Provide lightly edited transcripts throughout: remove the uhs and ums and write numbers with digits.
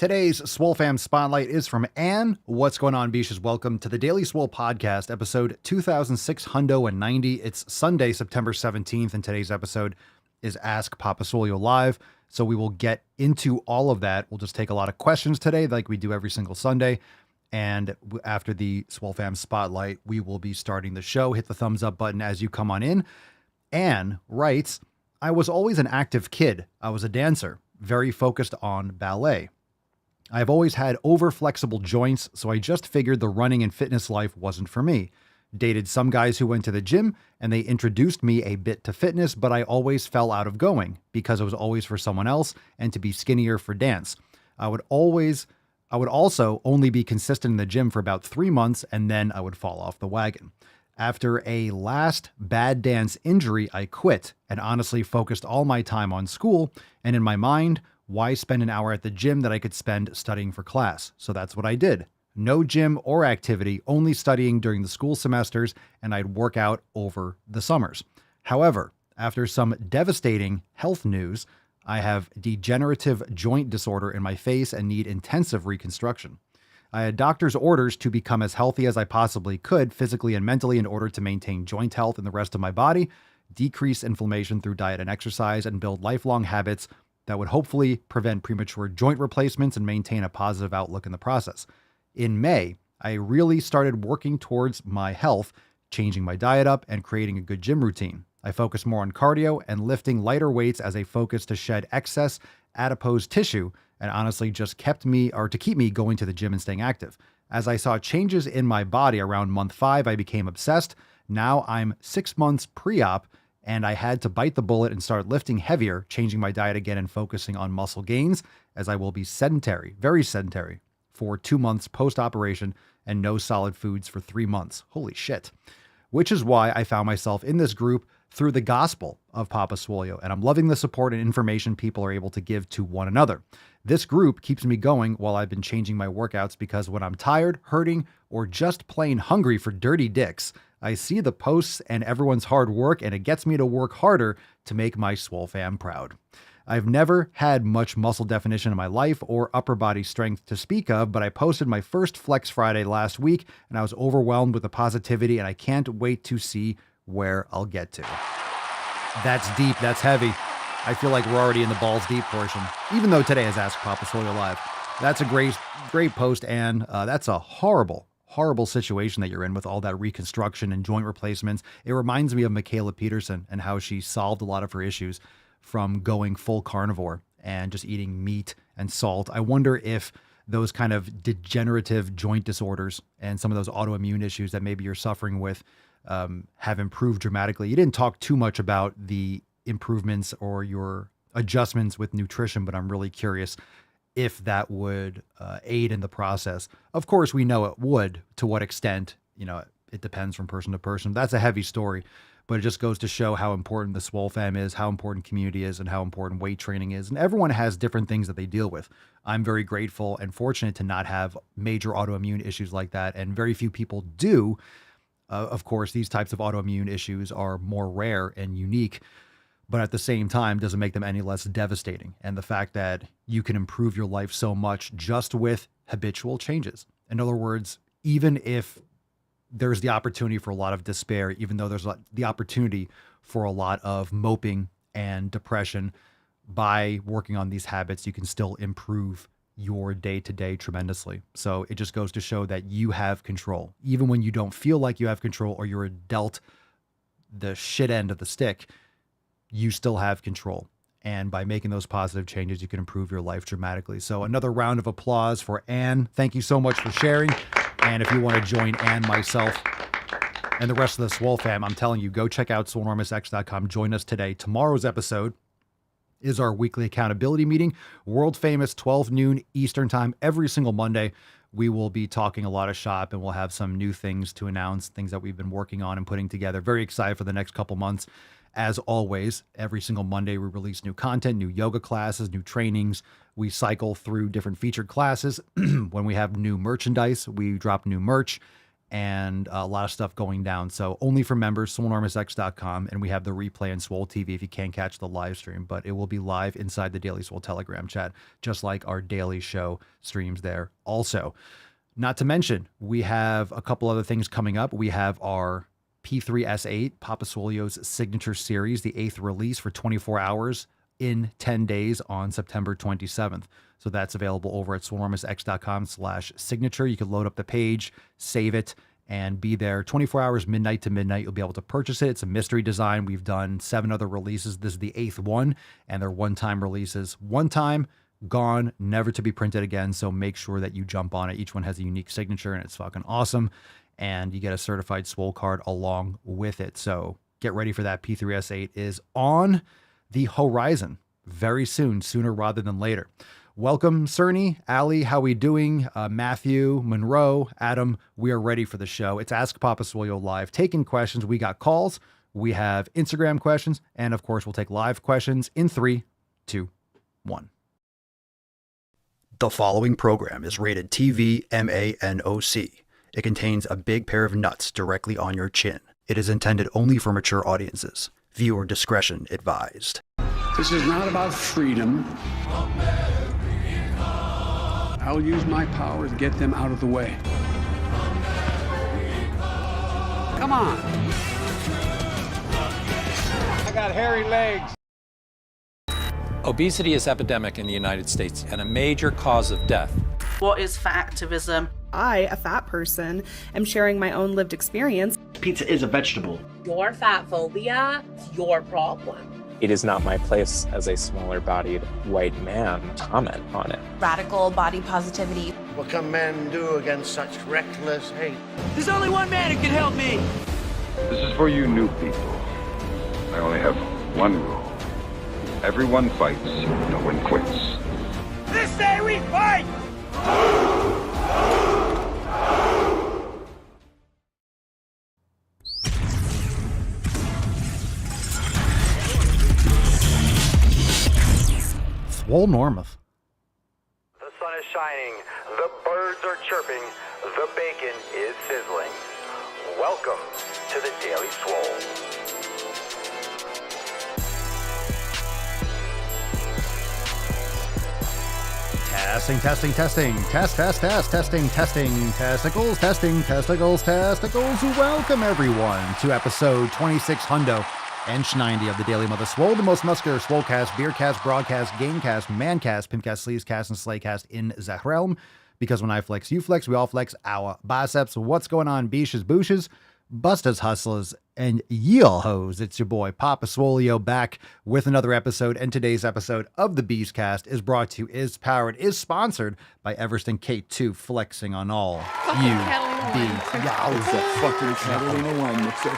Today's Swole Fam Spotlight is from Anne. What's going on, Beaches? Welcome to the Daily Swole podcast, episode 2690. It's Sunday, September 17th, and today's episode is Ask Papa Swolio Live. So we will get into all of that. We'll just take a lot of questions today, like we do every single Sunday. And after the Swole Fam Spotlight, we will be starting the show. Hit the thumbs up button as you come on in. Anne writes, I was always an active kid. I was a dancer, very focused on ballet. I've always had over-flexible joints, so I just figured the running and fitness life wasn't for me. Dated some guys who went to the gym, and they introduced me a bit to fitness, but I always fell out of going because it was always for someone else and to be skinnier for dance. I would also only be consistent in the gym for about 3 months, and then I would fall off the wagon. After a last bad dance injury, I quit and honestly focused all my time on school, and in my mind, why spend an hour at the gym that I could spend studying for class? So that's what I did. No gym or activity, only studying during the school semesters, and I'd work out over the summers. However, after some devastating health news, I have degenerative joint disorder in my face and need intensive reconstruction. I had doctor's orders to become as healthy as I possibly could, physically and mentally, in order to maintain joint health in the rest of my body, decrease inflammation through diet and exercise, and build lifelong habits that would hopefully prevent premature joint replacements and maintain a positive outlook in the process. In May, I really started working towards my health, changing my diet up and creating a good gym routine. I focused more on cardio and lifting lighter weights as a focus to shed excess adipose tissue, and honestly just keep me going to the gym and staying active. As I saw changes in my body around month 5, I became obsessed. Now I'm 6 months pre-op, and I had to bite the bullet and start lifting heavier, changing my diet again and focusing on muscle gains, as I will be sedentary, very sedentary, for 2 months post-operation and no solid foods for 3 months. Holy shit. Which is why I found myself in this group through the gospel of Papa Swolio, and I'm loving the support and information people are able to give to one another. This group keeps me going while I've been changing my workouts, because when I'm tired, hurting, or just plain hungry for dirty dicks, I see the posts and everyone's hard work, and it gets me to work harder to make my Swole fam proud. I've never had much muscle definition in my life or upper body strength to speak of, but I posted my first Flex Friday last week, and I was overwhelmed with the positivity, and I can't wait to see where I'll get to. That's deep. That's heavy. I feel like we're already in the balls deep portion, even though today is Ask Papa Swolio Live. That's a great post, Anne. That's a horrible situation that you're in with all that reconstruction and joint replacements. It reminds me of Michaela Peterson and how she solved a lot of her issues from going full carnivore and just eating meat and salt. I wonder if those kind of degenerative joint disorders and some of those autoimmune issues that maybe you're suffering with have improved dramatically. You didn't talk too much about the improvements or your adjustments with nutrition, but I'm really curious if that would aid in the process. Of course, we know it would. To what extent, it depends from person to person. That's a heavy story, but it just goes to show how important the Swole fam is, how important community is, and how important weight training is. And everyone has different things that they deal with. I'm very grateful and fortunate to not have major autoimmune issues like that, and very few people do. Of course, these types of autoimmune issues are more rare and unique, but at the same time doesn't make them any less devastating. And the fact that you can improve your life so much just with habitual changes. In other words, even if there's the opportunity for a lot of despair, even though there's the opportunity for a lot of moping and depression, by working on these habits, you can still improve your day-to-day tremendously. So it just goes to show that you have control. Even when you don't feel like you have control, or you're dealt the shit end of the stick, you still have control. And by making those positive changes, you can improve your life dramatically. So another round of applause for Anne. Thank you so much for sharing. And if you want to join Anne, myself, and the rest of the Swole fam, I'm telling you, go check out swolenormousx.com. Join us today. Tomorrow's episode is our weekly accountability meeting, world famous 12 noon Eastern time every single Monday. We will be talking a lot of shop, and we'll have some new things to announce, things that we've been working on and putting together. Very excited for the next couple months. As always, every single Monday, we release new content, new yoga classes, new trainings. We cycle through different featured classes. When we have new merchandise, we drop new merch. and a lot of stuff going down. So only for members, swolenormousx.com, and we have the replay on Swole TV if you can't catch the live stream, but it will be live inside the Daily Swole Telegram chat, just like our daily show streams there also. Not to mention, we have a couple other things coming up. We have our P3S8, Papa Swolio's signature series, the 8th release for 24 hours in 10 days on September 27th. So that's available over at swolenormousx.com/signature. You can load up the page, save it, and be there 24 hours, midnight to midnight. You'll be able to purchase it. It's a mystery design. We've done 7 other releases. This is the 8th one, and they're one-time releases. One time, gone, never to be printed again. So make sure that you jump on it. Each one has a unique signature, and it's fucking awesome. And you get a certified Swole card along with it. So get ready for that. P3S8 is on the horizon very soon, sooner rather than later. Welcome, Cerny, Ali, how we doing? Matthew, Monroe, Adam, we are ready for the show. It's Ask Papa Swolio Live, taking questions. We got calls, we have Instagram questions, and of course, we'll take live questions in 3, 2, 1. The following program is rated TV MANOC. It contains a big pair of nuts directly on your chin. It is intended only for mature audiences. Viewer discretion advised. This is not about freedom. I'll use my power to get them out of the way. Come on. I got hairy legs. Obesity is epidemic in the United States and a major cause of death. What is fat activism? I, a fat person, am sharing my own lived experience. Pizza is a vegetable. Your fat phobia is your problem. It is not my place as a smaller-bodied white man to comment on it. Radical body positivity. What can men do against such reckless hate? There's only one man who can help me. This is for you new people. I only have one rule. Everyone fights, no one quits. This day we fight! Swole Normuth. The sun is shining, the birds are chirping, the bacon is sizzling. Welcome to the Daily Swole. Testing. Testicles, testicles. Welcome, everyone, to episode 26 Hundo and 90 of the Daily Mother Swole, the most muscular Swolecast, Beercast, Broadcast, Gamecast, Mancast, Pimpcast, Sleazecast, and Slaycast in the realm. Because when I flex, you flex, we all flex our biceps. What's going on, beaches, booshes, bustas, hustlers, and y'all hoes? It's your boy, Papa Swolio, back with another episode. And today's episode of the Beastcast is brought to you, is powered, is sponsored by Everston K2, flexing on all you y'all. It's the fucking Catalina wine mixer.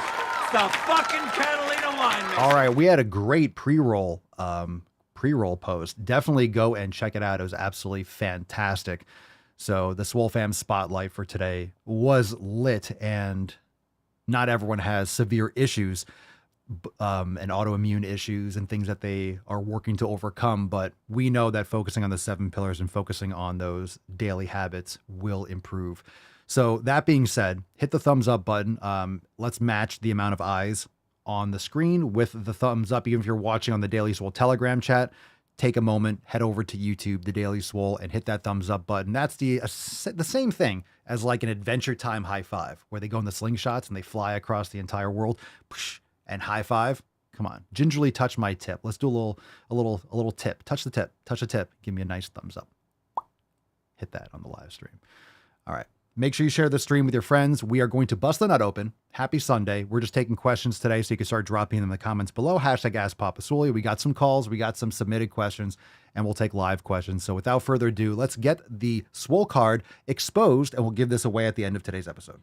The fucking Catalina wine mixer. All right, we had a great pre-roll post. Definitely go and check it out. It was absolutely fantastic. So the Swole Fam spotlight for today was lit, and not everyone has severe issues and autoimmune issues and things that they are working to overcome. But we know that focusing on the 7 pillars and focusing on those daily habits will improve. So that being said, hit the thumbs up button. Let's match the amount of eyes on the screen with the thumbs up. Even if you're watching on the Daily Swole Telegram chat, take a moment, head over to YouTube, the Daily Swole, and hit that thumbs up button. That's the same thing as like an Adventure Time high five, where they go in the slingshots and they fly across the entire world and high five. Come on, gingerly touch my tip. Let's do a little tip. Touch the tip. Give me a nice thumbs up. Hit that on the live stream. All right. Make sure you share the stream with your friends. We are going to bust the nut open. Happy Sunday. We're just taking questions today, so you can start dropping them in the comments below. Hashtag Ask Papa Swolio. We got some calls. We got some submitted questions, and we'll take live questions. So without further ado, let's get the Swole card exposed, and we'll give this away at the end of today's episode.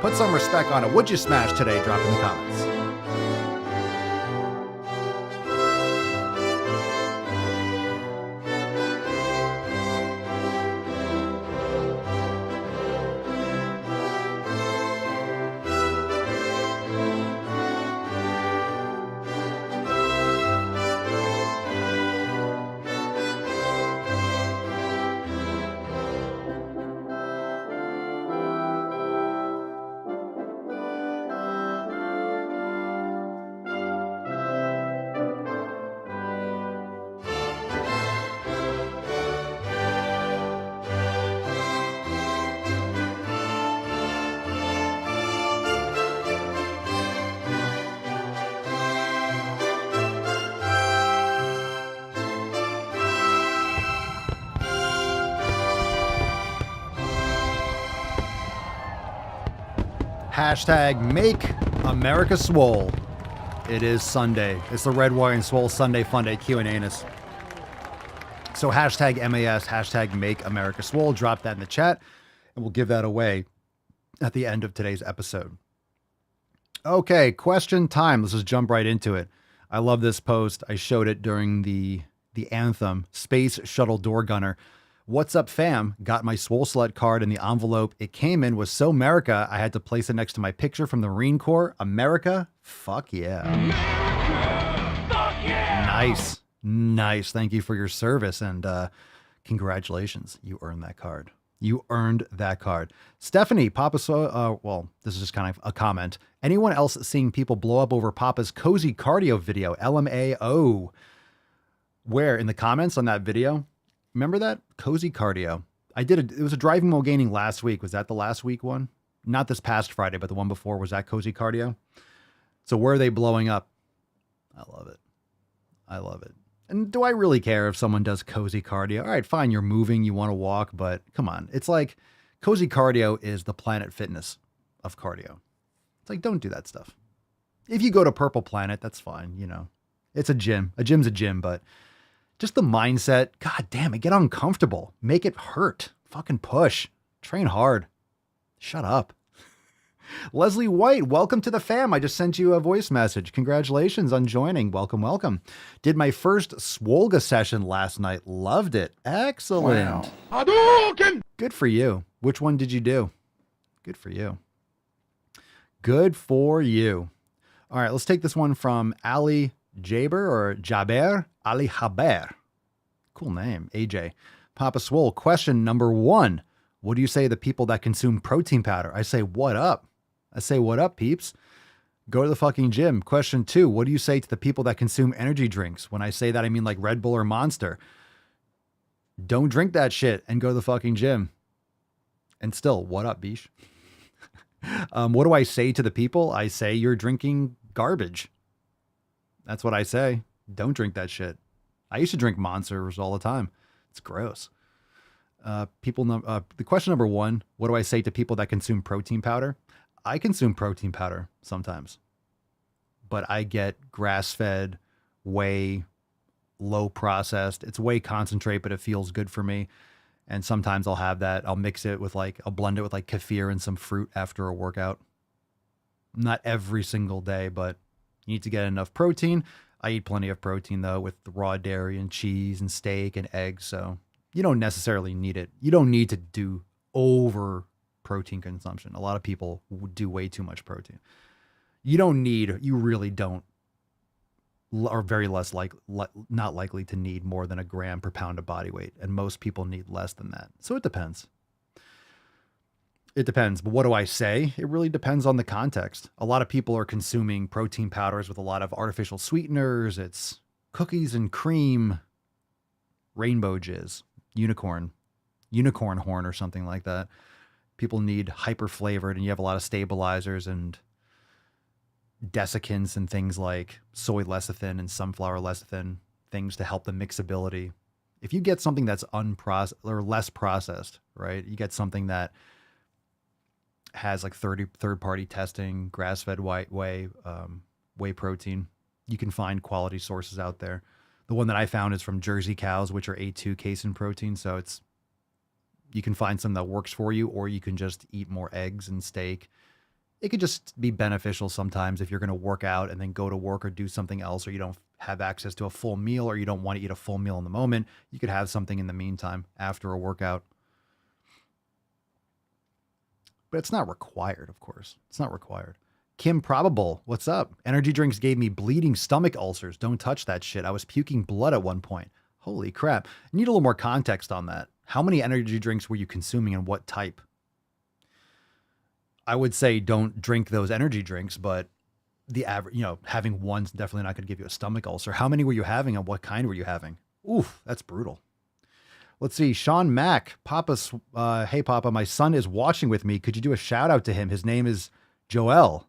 Put some respect on it. Would you smash today? Drop in the comments. Hashtag Make America Swole. It is Sunday. It's the Red Wire and Swole Sunday Fun Day Q&A-ness. So hashtag MAS, hashtag Make America Swole. Drop that in the chat, and we'll give that away at the end of today's episode. Okay, question time. Let's just jump right into it. I love this post. I showed it during the anthem. Space Shuttle Door Gunner. What's up, fam? Got my Swole Slut card in the envelope. It came in was so America, I had to place it next to my picture from the Marine Corps. America? Fuck yeah. America! Fuck yeah! Nice. Nice. Thank you for your service, and congratulations. You earned that card. You earned that card. Stephanie, Papa, well, this is just kind of a comment. Anyone else seeing people blow up over Papa's cozy cardio video? LMAO. Where? In the comments on that video? Remember that? Cozy cardio. It was a driving while gaining last week. Was that the last week one? Not this past Friday, but the one before. Was that cozy cardio? So where are they blowing up? I love it. I love it. And do I really care if someone does cozy cardio? All right, fine. You're moving. You want to walk, but come on. It's like cozy cardio is the Planet Fitness of cardio. It's like, don't do that stuff. If you go to Purple Planet, that's fine. You know, it's a gym. A gym's a gym, but just the mindset, God damn it, get uncomfortable. Make it hurt. Fucking push. Train hard. Shut up. Leslie White, welcome to the fam. I just sent you a voice message. Congratulations on joining. Welcome, welcome. Did my first Swolga session last night. Loved it. Excellent. Wow. Good for you. Which one did you do? Good for you. Good for you. All right, let's take this one from Ali Jaber or Jaber. Ali Haber. Cool name. AJ. Papa Swole. Question number 1. What do you say to the people that consume protein powder? I say, what up? I say, what up, peeps? Go to the fucking gym. Question 2. What do you say to the people that consume energy drinks? When I say that, I mean like Red Bull or Monster. Don't drink that shit and go to the fucking gym. And still, what up, Bish? What do I say to the people? I say, you're drinking garbage. That's what I say. Don't drink that shit. I used to drink Monsters all the time. It's gross. The question number 1, what do I say to people that consume protein powder? I consume protein powder sometimes, but I get grass-fed, whey, low processed. It's whey concentrate, but it feels good for me. And sometimes I'll have that. I'll mix it with I'll blend it with kefir and some fruit after a workout. Not every single day, but you need to get enough protein. I eat plenty of protein though, with the raw dairy and cheese and steak and eggs. So you don't necessarily need it. You don't need to do over protein consumption. A lot of people do way too much protein. You really don't, or very less not likely to need more than a gram per pound of body weight. And most people need less than that. So it depends. It depends. But what do I say? It really depends on the context. A lot of people are consuming protein powders with a lot of artificial sweeteners. It's cookies and cream, rainbow jizz, unicorn horn or something like that. People need hyper flavored, and you have a lot of stabilizers and desiccants and things like soy lecithin and sunflower lecithin, things to help the mixability. If you get something that's unprocessed or less processed, right? You get something that has like third-party testing, grass-fed whey protein. You can find quality sources out there. The one that I found is from Jersey cows, which are A2 casein protein. So you can find some that works for you, or you can just eat more eggs and steak. It could just be beneficial sometimes if you're going to work out and then go to work or do something else, or you don't have access to a full meal, or you don't want to eat a full meal in the moment. You could have something in the meantime after a workout. But it's not required, of course. It's not required. Kim Probable, what's up? Energy drinks gave me bleeding stomach ulcers. Don't touch that shit. I was puking blood at one point. Holy crap. I need a little more context on that. How many energy drinks were you consuming and what type? I would say don't drink those energy drinks, but the average, having one's definitely not going to give you a stomach ulcer. How many were you having and what kind were you having? Oof, that's brutal. Let's see. Sean Mack, hey Papa, my son is watching with me. Could you do a shout out to him? His name is Joel.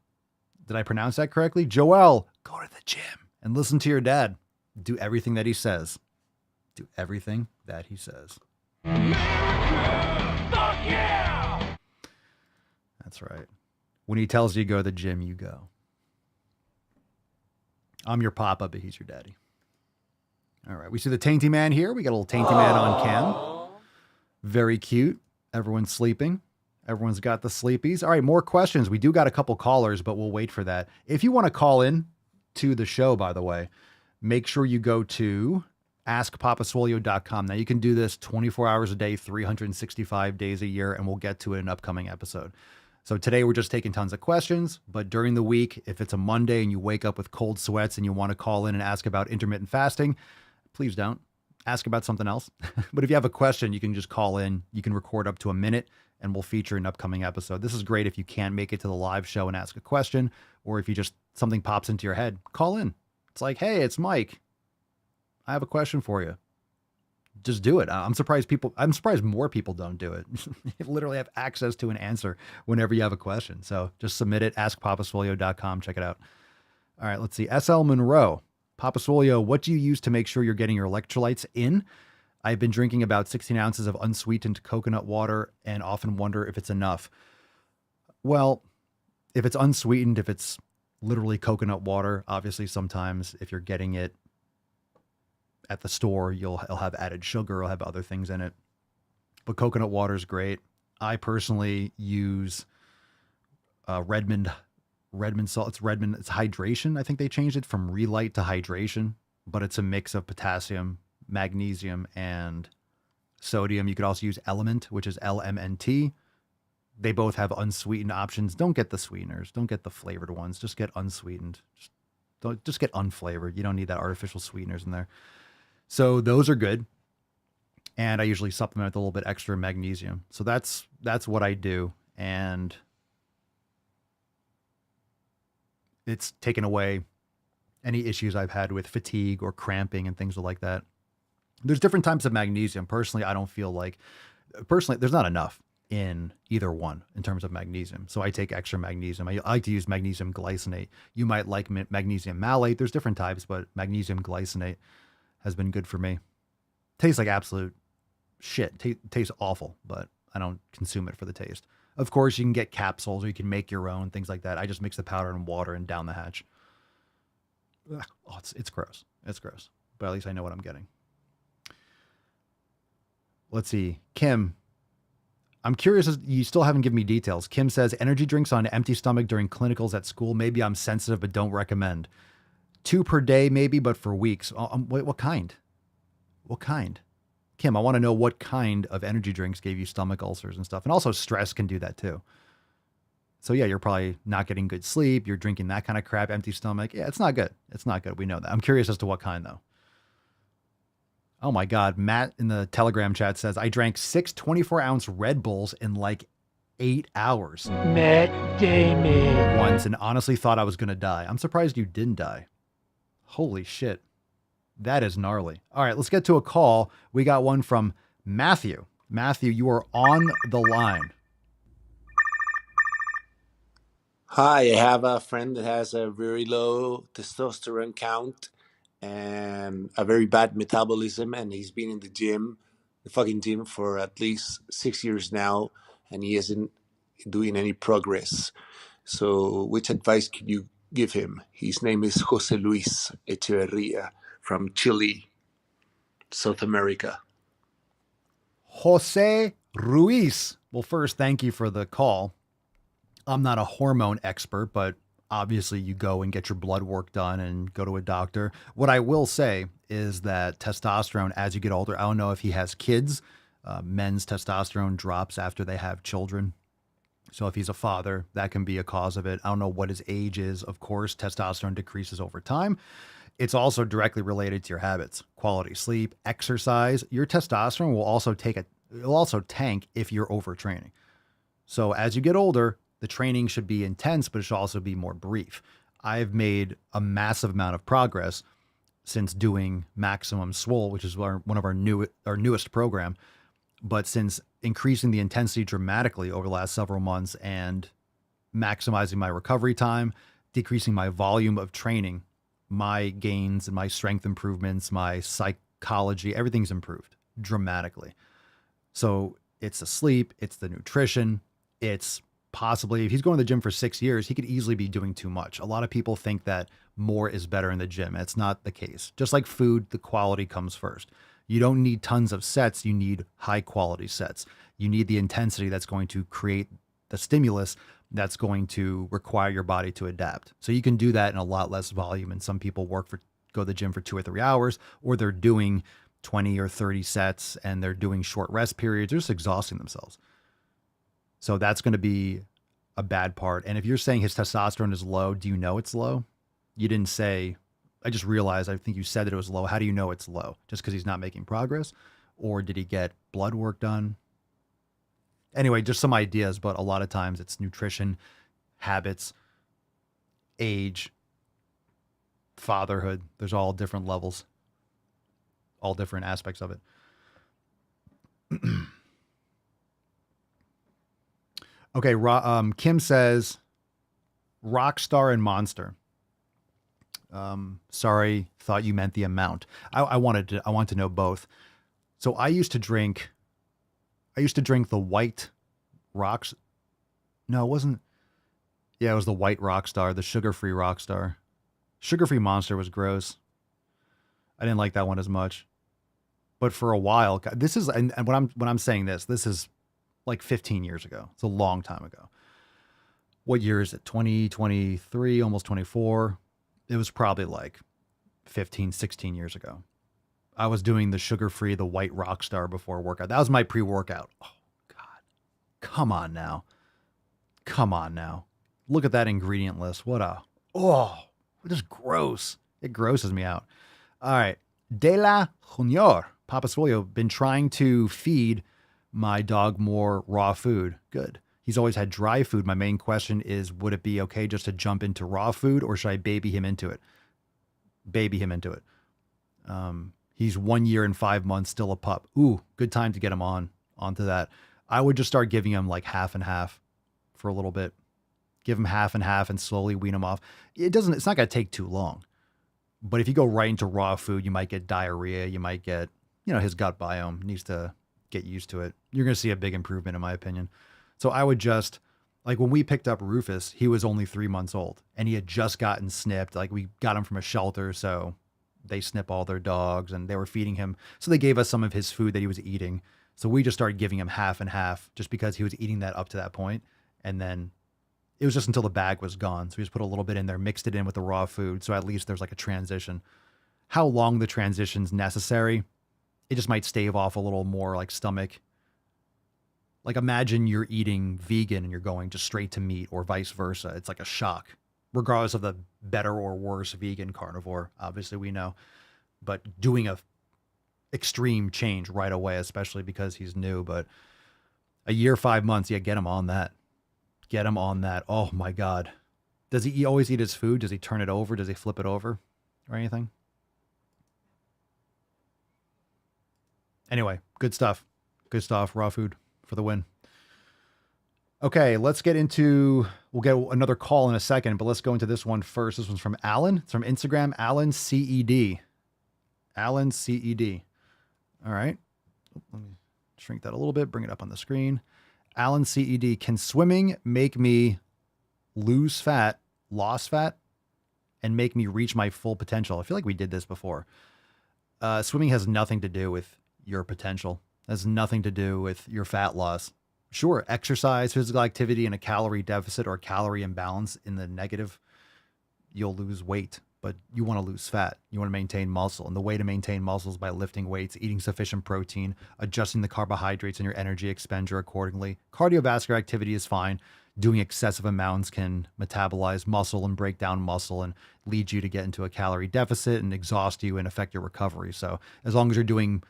Did I pronounce that correctly? Joel, go to the gym and listen to your dad. Do everything that he says. Do everything that he says. America! Fuck yeah! That's right. When he tells you to go to the gym, you go. I'm your papa, but he's your daddy. All right. We see the Tainty Man here. We got a little Tainty Man on cam. Very cute. Everyone's sleeping. Everyone's got the sleepies. All right. More questions. We do got a couple callers, but we'll wait for that. If you want to call in to the show, by the way, make sure you go to askpapaswolio.com. Now you can do this 24 hours a day, 365 days a year, and we'll get to it in an upcoming episode. So today we're just taking tons of questions, but during the week, if it's a Monday and you wake up with cold sweats and you want to call in and ask about intermittent fasting, please don't. Ask about something else. But if you have a question, you can just call in. You can record up to a minute and we'll feature an upcoming episode. This is great if you can't make it to the live show and ask a question, or if you just, something pops into your head, call in. It's like, hey, it's Mike. I have a question for you. Just do it. I'm surprised more people don't do it. You literally have access to an answer whenever you have a question. So just submit it, askpapaswolio.com. Check it out. All right, let's see. SL Monroe. Papa Swolio, what do you use to make sure you're getting your electrolytes in? I've been drinking about 16 ounces of unsweetened coconut water and often wonder if it's enough. Well, if it's unsweetened, if it's literally coconut water, obviously sometimes if you're getting it at the store, it'll have added sugar, it'll have other things in it. But coconut water is great. I personally use Redmond salt. It's hydration. I think they changed it from Relight to hydration, but it's a mix of potassium, magnesium, and sodium. You could also use Element, which is LMNT. They both have unsweetened options. Don't get the sweeteners. Don't get the flavored ones. Just get unsweetened. Just get unflavored. You don't need that artificial sweeteners in there. So those are good. And I usually supplement with a little bit extra magnesium. So that's what I do. And it's taken away any issues I've had with fatigue or cramping and things like that. There's different types of magnesium. Personally, I don't feel like, there's not enough in either one in terms of magnesium. So I take extra magnesium. I like to use magnesium glycinate. You might like magnesium malate. There's different types, but magnesium glycinate has been good for me. Tastes like absolute shit. Tastes awful, but I don't consume it for the taste. Of course, you can get capsules or you can make your own, things like that. I just mix the powder and water and down the hatch. Ugh. Oh, it's gross. It's gross. But at least I know what I'm getting. Let's see. Kim, I'm curious, you still haven't given me details. Kim says, energy drinks on an empty stomach during clinicals at school. Maybe I'm sensitive, but don't recommend. 2 per day, maybe, but for weeks. What kind? What kind? Kim, I want to know what kind of energy drinks gave you stomach ulcers and stuff. And also stress can do that too. So yeah, you're probably not getting good sleep. You're drinking that kind of crap, empty stomach. Yeah, it's not good. It's not good. We know that. I'm curious as to what kind though. Oh my God. Matt in the Telegram chat says, I drank 6 24-ounce Red Bulls in like 8 hours. Matt Damon. Once, and honestly thought I was going to die. I'm surprised you didn't die. Holy shit. That is gnarly. All right, let's get to a call. We got one from Matthew. Matthew, you are on the line. Hi, I have a friend that has a very low testosterone count and a very bad metabolism, and he's been in the fucking gym for at least 6 years now, and he isn't doing any progress. So which advice could you give him? His name is Jose Luis Echeverria from Chile, South America. Jose Ruiz. Well, first, thank you for the call. I'm not a hormone expert, but obviously you go and get your blood work done and go to a doctor. What I will say is that testosterone, as you get older, I don't know if he has kids. Men's testosterone drops after they have children. So if he's a father, that can be a cause of it. I don't know what his age is. Of course, testosterone decreases over time. It's also directly related to your habits, quality sleep, exercise. Your testosterone will also tank if you're overtraining. So as you get older, the training should be intense, but it should also be more brief. I've made a massive amount of progress since doing Maximum Swole, which is one of our newest program. But since increasing the intensity dramatically over the last several months and maximizing my recovery time, decreasing my volume of training, my gains and my strength improvements, my psychology, everything's improved dramatically. So it's the sleep, it's the nutrition, it's possibly, if he's going to the gym for 6 years, he could easily be doing too much. A lot of people think that more is better in the gym. It's not the case. Just like food, the quality comes first. You don't need tons of sets. You need high quality sets. You need the intensity that's going to create the stimulus that's going to require your body to adapt. So you can do that in a lot less volume. And some people go to the gym for 2 or 3 hours, or they're doing 20 or 30 sets and they're doing short rest periods. They're just exhausting themselves. So that's going to be a bad part. And if you're saying his testosterone is low, do you know it's low? You didn't say, I just realized, I think you said that it was low. How do you know it's low? Just because he's not making progress? Or did he get blood work done? Anyway, just some ideas, but a lot of times it's nutrition, habits, age, fatherhood. There's all different levels, all different aspects of it. Okay, Kim says, Rockstar and Monster. Sorry, thought you meant the amount. I want to know both. So I used to drink the white rocks. No, it wasn't. Yeah, it was the white Rockstar, the sugar-free Rockstar. Sugar-free Monster was gross. I didn't like that one as much. But for a while, this is, and when I'm saying this is like 15 years ago. It's a long time ago. What year is it? 2023, almost 24. It was probably like 15, 16 years ago. I was doing the sugar-free, the white Rockstar before workout. That was my pre-workout. Oh, God. Come on now. Look at that ingredient list. This is gross. It grosses me out. All right. De La Junior. Papa Swolio, been trying to feed my dog more raw food. Good. He's always had dry food. My main question is, would it be okay just to jump into raw food, or should I baby him into it? He's 1 year and 5 months, still a pup. Ooh, good time to get him onto that. I would just start giving him like half and half for a little bit. Give him half and half and slowly wean him off. It's not going to take too long. But if you go right into raw food, you might get diarrhea. You might get, his gut biome needs to get used to it. You're going to see a big improvement, in my opinion. So I would just, like when we picked up Rufus, he was only 3 months old and he had just gotten snipped. Like we got him from a shelter, so they snip all their dogs and they were feeding him. So they gave us some of his food that he was eating. So we just started giving him half and half just because he was eating that up to that point. And then it was just until the bag was gone. So we just put a little bit in there, mixed it in with the raw food. So at least there's like a transition. How long the transition's necessary, it just might stave off a little more like stomach. Like imagine you're eating vegan and you're going just straight to meat, or vice versa. It's like a shock, regardless of the better or worse vegan carnivore. Obviously we know, but doing a extreme change right away, especially because he's new, but a year, 5 months. Yeah. Get him on that. Oh my God. Does he always eat his food? Does he turn it over? Does he flip it over or anything? Anyway, good stuff. Raw food for the win. Okay, we'll get another call in a second, but let's go into this one first. This one's from Alan. It's from Instagram, Alan CED. Alan CED. All right. Let me shrink that a little bit, bring it up on the screen. Alan CED, can swimming make me loss fat, and make me reach my full potential? I feel like we did this before. Swimming has nothing to do with your potential. Has nothing to do with your fat loss. Sure, exercise, physical activity, and a calorie deficit or calorie imbalance in the negative, you'll lose weight, but you want to lose fat. You want to maintain muscle. And the way to maintain muscle is by lifting weights, eating sufficient protein, adjusting the carbohydrates and your energy expenditure accordingly. Cardiovascular activity is fine. Doing excessive amounts can metabolize muscle and break down muscle and lead you to get into a calorie deficit and exhaust you and affect your recovery. So as long as you're doing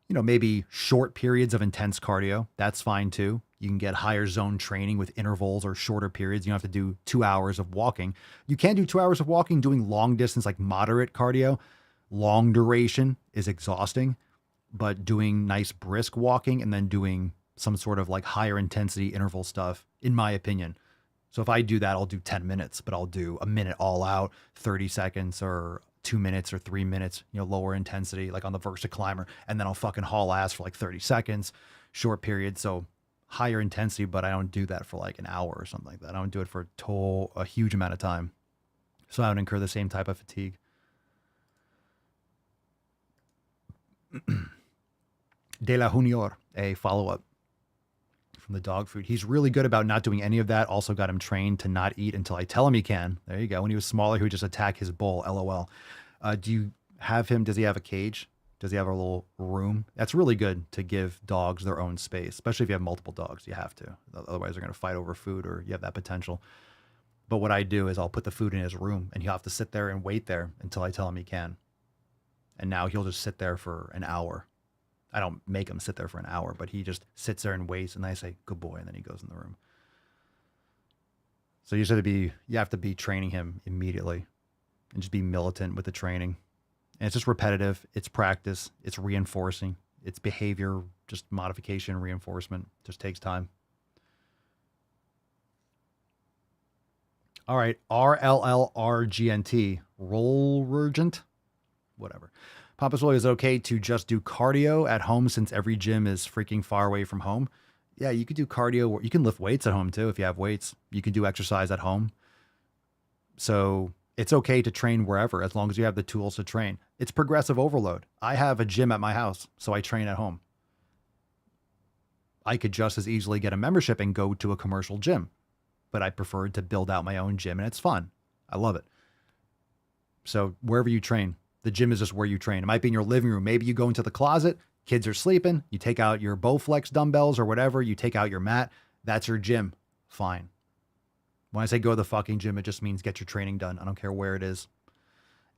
maybe short periods of intense cardio, that's fine too. You can get higher zone training with intervals or shorter periods. You don't have to do 2 hours of walking. You can do 2 hours of walking. Doing long distance, like moderate cardio, long duration is exhausting, but doing nice brisk walking and then doing some sort of like higher intensity interval stuff, in my opinion. So if I do that, I'll do 10 minutes, but I'll do a minute all out, 30 seconds or 2 minutes or 3 minutes, lower intensity, like on the Versa climber. And then I'll fucking haul ass for like 30 seconds, short period. So higher intensity, but I don't do that for like an hour or something like that. I don't do it for a huge amount of time. So I don't incur the same type of fatigue. De La Junior, a follow-up from the dog food. He's really good about not doing any of that. Also got him trained to not eat until I tell him he can. There you go. When he was smaller, he would just attack his bowl. LOL. Do you have him? Does he have a cage? Does he have a little room? That's really good to give dogs their own space, especially if you have multiple dogs. You have to. Otherwise, they're going to fight over food, or you have that potential. But what I do is I'll put the food in his room, and he'll have to sit there and wait there until I tell him he can. And now he'll just sit there for an hour. I don't make him sit there for an hour, but he just sits there and waits, and I say, good boy, and then he goes in the room. So you have to be training him immediately and just be militant with the training. And it's just repetitive. It's practice. It's reinforcing. It's behavior, just modification, reinforcement. Just takes time. All right. RLLRGNT. Rollurgent? Whatever. Papa Swolio, is it okay to just do cardio at home since every gym is freaking far away from home? Yeah, you could do cardio. You can lift weights at home too if you have weights. You can do exercise at home. So it's okay to train wherever as long as you have the tools to train. It's progressive overload. I have a gym at my house, so I train at home. I could just as easily get a membership and go to a commercial gym, but I preferred to build out my own gym, and it's fun. I love it. So wherever you train, the gym is just where you train. It might be in your living room. Maybe you go into the closet, kids are sleeping, you take out your Bowflex dumbbells or whatever, you take out your mat. That's your gym. Fine. When I say go to the fucking gym, it just means get your training done. I don't care where it is.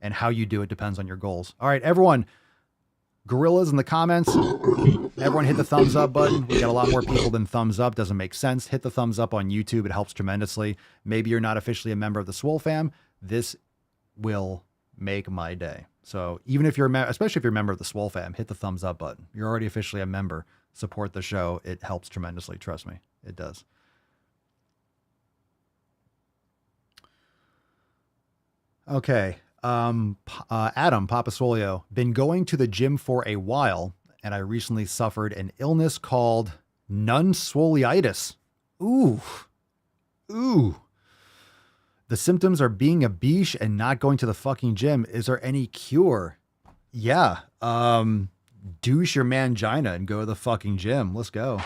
And how you do it depends on your goals. All right, everyone. Gorillas in the comments. Everyone hit the thumbs up button. We got a lot more people than thumbs up. Doesn't make sense. Hit the thumbs up on YouTube. It helps tremendously. Maybe you're not officially a member of the Swole fam. This will make my day. So even if you're, especially if you're a member of the Swole fam, hit the thumbs up button. You're already officially a member. Support the show. It helps tremendously. Trust me. It does. Okay. Adam, Papa Swolio, been going to the gym for a while, and I recently suffered an illness called non-swoliitis. Ooh. The symptoms are being a beesh and not going to the fucking gym. Is there any cure? Yeah. Douche your mangina and go to the fucking gym. Let's go.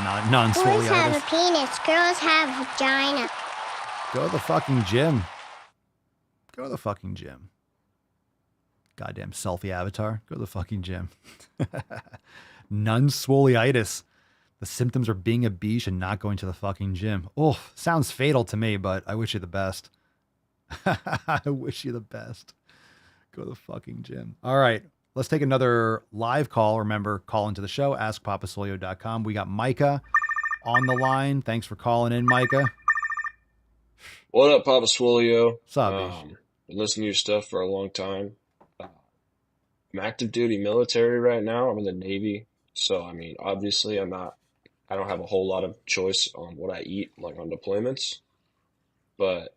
Non-swoliitis. Boys have a penis. Girls have vagina. Go to the fucking gym. Go to the fucking gym. Goddamn selfie avatar. Go to the fucking gym. Non-swoliitis. The symptoms are being a beesh and not going to the fucking gym. Oh, sounds fatal to me, but I wish you the best. I wish you the best. Go to the fucking gym. All right. Let's take another live call. Remember, call into the show. AskPapaSwolio.com. We got Micah on the line. Thanks for calling in, Micah. What up, Papa Swolio? What's up, been listening to your stuff for a long time. I'm active duty military right now. I'm in the Navy. So, I mean, obviously I don't have a whole lot of choice on what I eat, like on deployments. But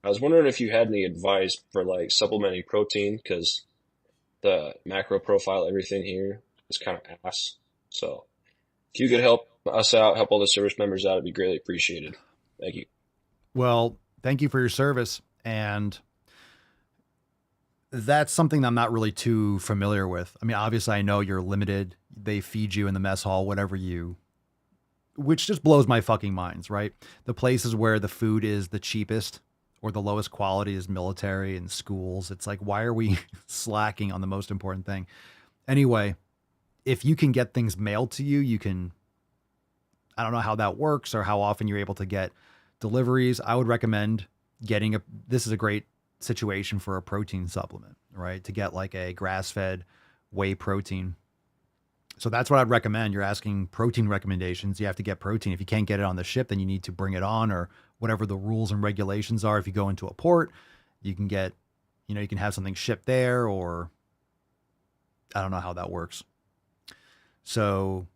I was wondering if you had any advice for like supplementing protein, because the macro profile, everything here is kind of ass. So if you could help us out, help all the service members out, it'd be greatly appreciated. Thank you. Well, thank you for your service. And that's something I'm not really too familiar with. I mean, obviously I know you're limited. They feed you in the mess hall, which just blows my fucking minds, right? The places where the food is the cheapest or the lowest quality is military and schools. It's like, why are we slacking on the most important thing? Anyway, if you can get things mailed to you, you can, I don't know how that works or how often you're able to get deliveries. I would recommend this is a great situation for a protein supplement, right? To get like a grass-fed whey protein. So that's what I'd recommend. You're asking protein recommendations. You have to get protein. If you can't get it on the ship, then you need to bring it on, or whatever the rules and regulations are. If you go into a port, you can get, you can have something shipped there, or I don't know how that works. So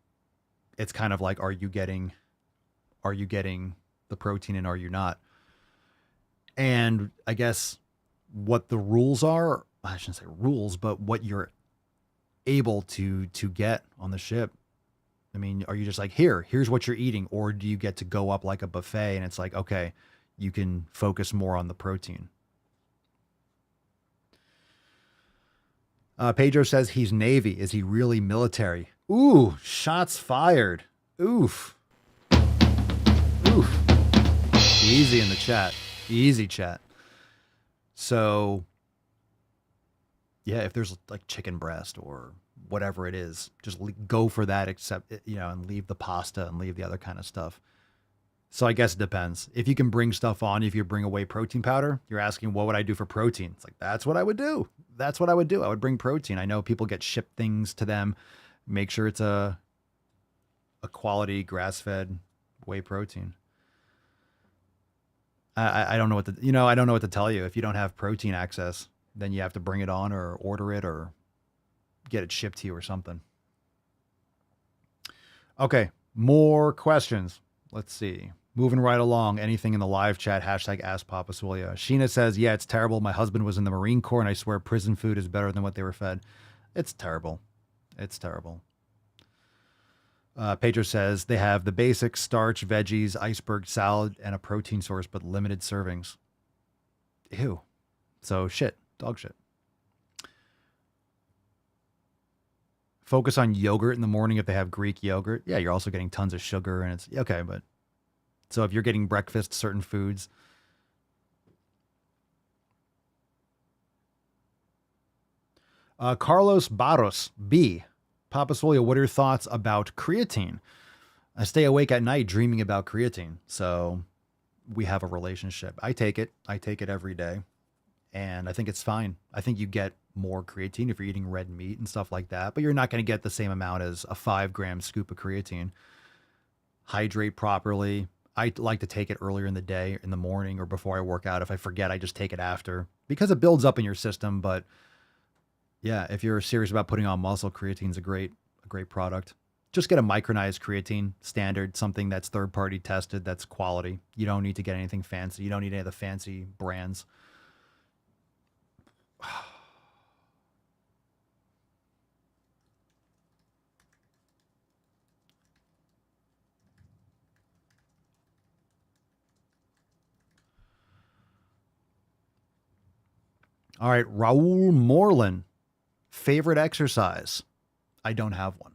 it's kind of like, are you getting the protein and are you not? And I guess what the rules are, I shouldn't say rules, but what you're able to get on the ship. I mean, are you just like, here's what you're eating? Or do you get to go up like a buffet and it's like, okay, you can focus more on the protein? Pedro says he's Navy. Is he really military? Ooh, shots fired. Oof. Oof. Easy in the chat. Easy chat. So, yeah, if there's like chicken breast or whatever it is, just go for that, except, and leave the pasta and leave the other kind of stuff. So I guess it depends. If you can bring stuff on, if you bring away protein powder, you're asking, what would I do for protein? It's like, that's what I would do. That's what I would do. I would bring protein. I know people get shipped things to them. Make sure it's a quality grass-fed whey protein. I don't know what I don't know what to tell you. If you don't have protein access, then you have to bring it on or order it or get it shipped to you or something. Okay, more questions. Let's see. Moving right along. Anything in the live chat, hashtag Ask Papa Swolio. Sheena says, yeah, it's terrible. My husband was in the Marine Corps and I swear prison food is better than what they were fed. It's terrible. It's terrible. Pedro says they have the basic starch, veggies, iceberg salad, and a protein source, but limited servings. Ew. So shit. Dog shit. Focus on yogurt in the morning if they have Greek yogurt. Yeah, you're also getting tons of sugar and it's okay, but so if you're getting breakfast, certain foods. Carlos Barros B. Papa Swolio, what are your thoughts about creatine? I stay awake at night dreaming about creatine. So we have a relationship. I take it every day. And I think it's fine. I think you get more creatine if you're eating red meat and stuff like that, but you're not going to get the same amount as a 5-gram scoop of creatine. Hydrate properly. I like to take it earlier in the day, in the morning or before I work out. If I forget, I just take it after because it builds up in your system. But yeah, if you're serious about putting on muscle, creatine's a great product. Just get a micronized creatine standard, something that's third-party tested, that's quality. You don't need to get anything fancy. You don't need any of the fancy brands. All right, Raul Moreland, favorite exercise? I don't have one.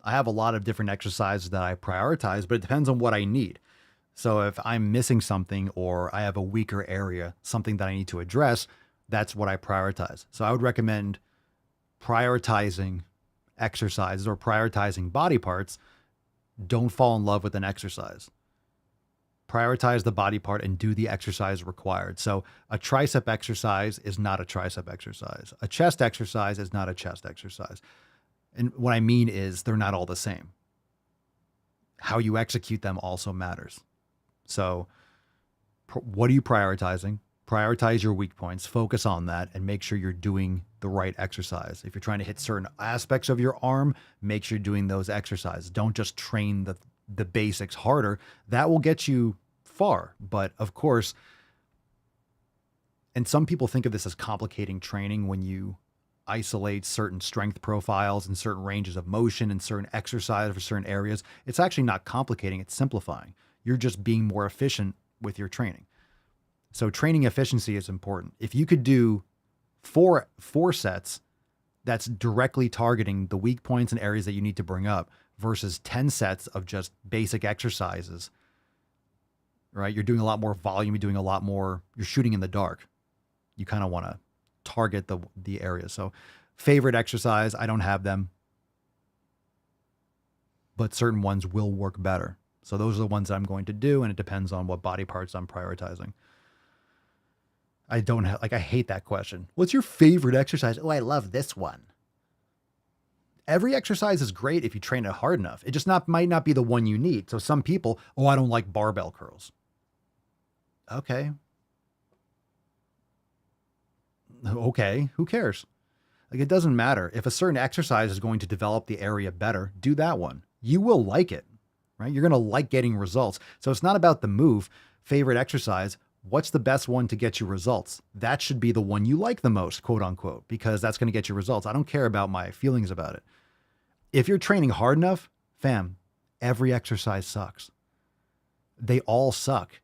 I have a lot of different exercises that I prioritize, but it depends on what I need. So if I'm missing something or I have a weaker area, something that I need to address, that's what I prioritize. So I would recommend prioritizing exercises or prioritizing body parts. Don't fall in love with an exercise. Prioritize the body part and do the exercise required. So a tricep exercise is not a tricep exercise. A chest exercise is not a chest exercise. And what I mean is they're not all the same. How you execute them also matters. So what are you prioritizing? Prioritize your weak points, focus on that, and make sure you're doing the right exercise. If you're trying to hit certain aspects of your arm, make sure you're doing those exercises. Don't just train the basics harder. That will get you far. But of course, and some people think of this as complicating training when you isolate certain strength profiles and certain ranges of motion and certain exercise for certain areas. It's actually not complicating, it's simplifying. You're just being more efficient with your training. So training efficiency is important. If you could do four sets that's directly targeting the weak points and areas that you need to bring up versus 10 sets of just basic exercises, right? You're doing a lot more volume, you're doing a lot more, you're shooting in the dark. You kind of want to target the area. So favorite exercise, I don't have them, but certain ones will work better. So those are the ones that I'm going to do, and it depends on what body parts I'm prioritizing. I don't have, I hate that question. What's your favorite exercise? Oh, I love this one. Every exercise is great if you train it hard enough. It just might not be the one you need. So some people, I don't like barbell curls. Okay, who cares? Like, it doesn't matter. If a certain exercise is going to develop the area better, do that one. You will like it, right? You're going to like getting results. So it's not about the move, favorite exercise. What's the best one to get you results? That should be the one you like the most, quote unquote, because that's going to get you results. I don't care about my feelings about it. If you're training hard enough, fam, every exercise sucks. They all suck.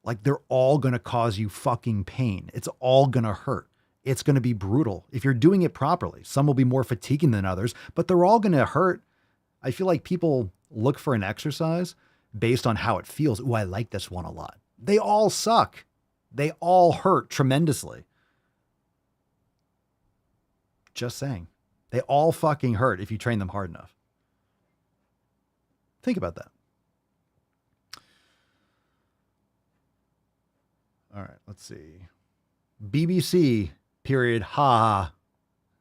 Like, they're all going to cause you fucking pain. It's all going to hurt. It's going to be brutal if you're doing it properly. Some will be more fatiguing than others, but they're all going to hurt. I feel like people look for an exercise based on how it feels. Ooh, I like this one a lot. They all suck. They all hurt tremendously. Just saying. They all fucking hurt if you train them hard enough. Think about that. All right, let's see. BBC, period, ha.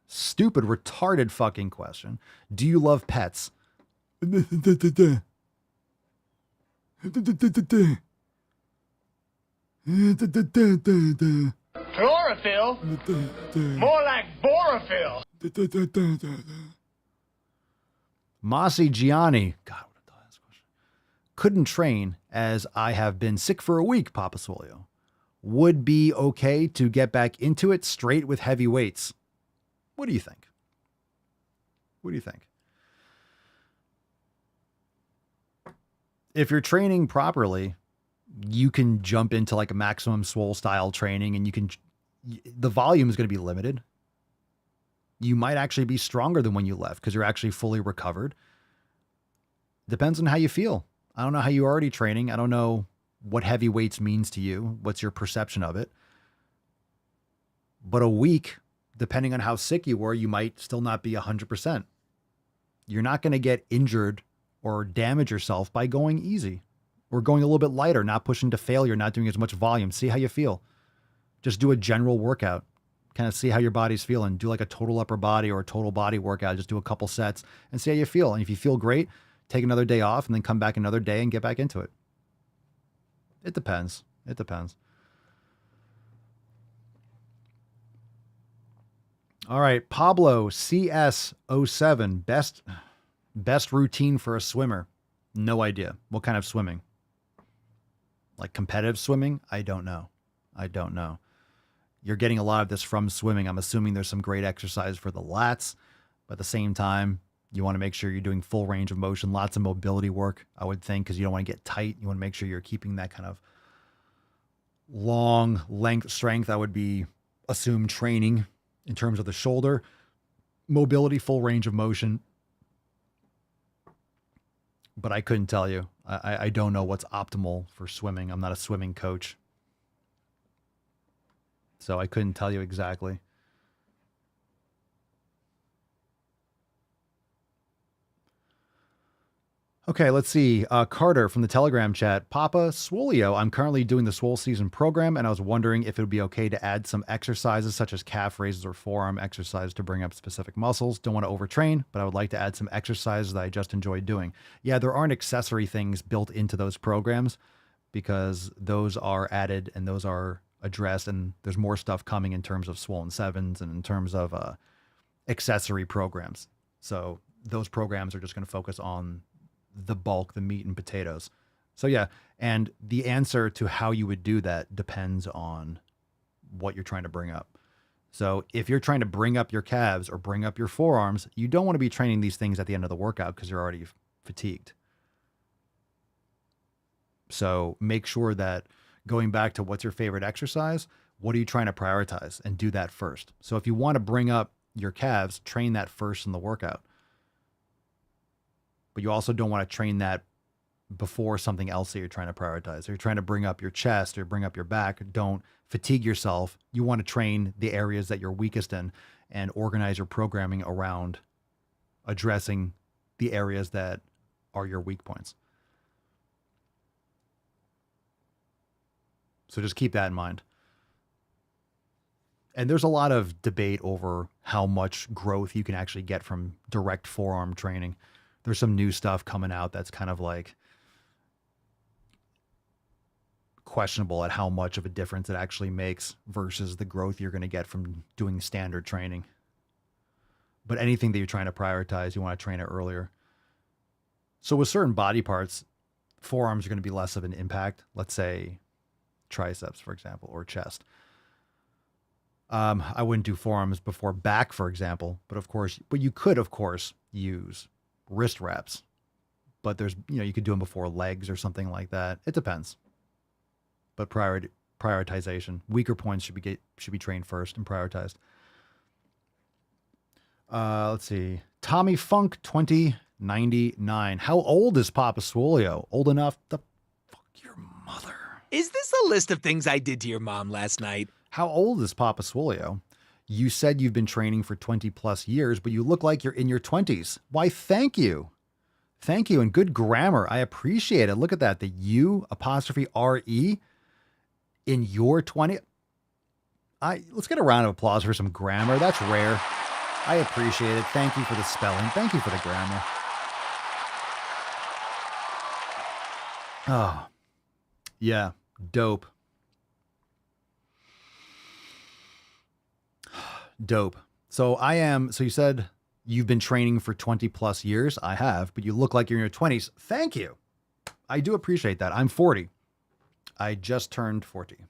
Stupid, retarded fucking question. Do you love pets? Chlorophyll? More like borophyll. Mossy Gianni. God, what a dumbass question. Couldn't train as I have been sick for a week, Papa Swolio. Would be okay to get back into it straight with heavy weights. What do you think? What do you think? If you're training properly, you can jump into like a maximum swole style training, and the volume is going to be limited. You might actually be stronger than when you left because you're actually fully recovered. Depends on how you feel. I don't know how you're already training. I don't know what heavy weights means to you. What's your perception of it? But a week, depending on how sick you were, you might still not be 100%. You're not going to get injured or damage yourself by going easy or going a little bit lighter, not pushing to failure, not doing as much volume. See how you feel. Just do a general workout. Kind of see how your body's feeling. Do like a total upper body or a total body workout. Just do a couple sets and see how you feel. And if you feel great, take another day off and then come back another day and get back into it. It depends. It depends. All right. Pablo CS07. Best routine for a swimmer. No idea. What kind of swimming? Like competitive swimming? I don't know. You're getting a lot of this from swimming. I'm assuming there's some great exercise for the lats, but at the same time, you want to make sure you're doing full range of motion, lots of mobility work, I would think, because you don't want to get tight. You want to make sure you're keeping that kind of long length strength. I would be assumed training in terms of the shoulder, mobility, full range of motion. But I couldn't tell you. I don't know what's optimal for swimming. I'm not a swimming coach. So I couldn't tell you exactly. Okay, let's see. Carter from the Telegram chat. Papa Swolio, I'm currently doing the Swole Season program, and I was wondering if it would be okay to add some exercises such as calf raises or forearm exercise to bring up specific muscles. Don't want to overtrain, but I would like to add some exercises that I just enjoy doing. Yeah, there aren't accessory things built into those programs because those are added and those are addressed, and there's more stuff coming in terms of Swollen Sevens and in terms of accessory programs. So those programs are just going to focus on the bulk, the meat and potatoes. So yeah, and the answer to how you would do that depends on what you're trying to bring up. So if you're trying to bring up your calves or bring up your forearms, you don't want to be training these things at the end of the workout because you're already fatigued. So make sure that going back to what's your favorite exercise, what are you trying to prioritize, and do that first. So if you want to bring up your calves, train that first in the workout. But you also don't want to train that before something else that you're trying to prioritize. If you're trying to bring up your chest or bring up your back, don't fatigue yourself. You want to train the areas that you're weakest in and organize your programming around addressing the areas that are your weak points. So just keep that in mind. And there's a lot of debate over how much growth you can actually get from direct forearm training. There's some new stuff coming out that's kind of like questionable at how much of a difference it actually makes versus the growth you're going to get from doing standard training. But anything that you're trying to prioritize, you want to train it earlier. So with certain body parts, forearms are going to be less of an impact. Let's say triceps, for example, or chest. I wouldn't do forearms before back, for example, but you could, of course, use wrist wraps but there's, you could do them before legs or something like that. It depends. But prioritization, weaker points should be trained first and prioritized. Let's see. Tommy Funk 2099. How old is Papa Swolio? Old enough to fuck your mother. Is this a list of things I did to your mom last night? How old is Papa Swolio? You said you've been training for 20 plus years, but you look like you're in your 20s. Why, thank you. Thank you. And good grammar. I appreciate it. Look at that. The U apostrophe R-E in your 20. Let's get a round of applause for some grammar. That's rare. I appreciate it. Thank you for the spelling. Thank you for the grammar. Oh, yeah. Dope. Dope. So you said you've been training for 20 plus years. I have, but you look like you're in your 20s. Thank you. I do appreciate that. I'm 40. I just turned 40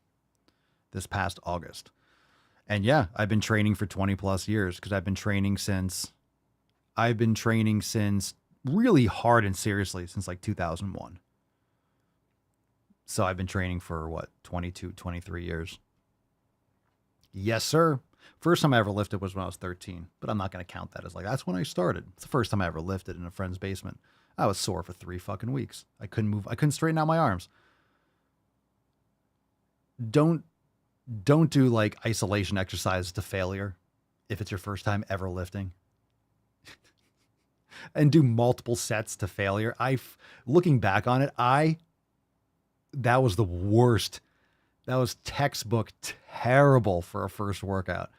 this past August. And yeah, I've been training for 20 plus years because I've been training since really hard and seriously since like 2001. So I've been training for 22, 23 years. Yes, sir. First time I ever lifted was when I was 13, but I'm not going to count that as that's when I started. It's the first time I ever lifted in a friend's basement. I was sore for 3 fucking weeks. I couldn't move. I couldn't straighten out my arms. Don't do isolation exercises to failure if it's your first time ever lifting. And do multiple sets to failure. Looking back on it, that was the worst. That was textbook terrible for a first workout.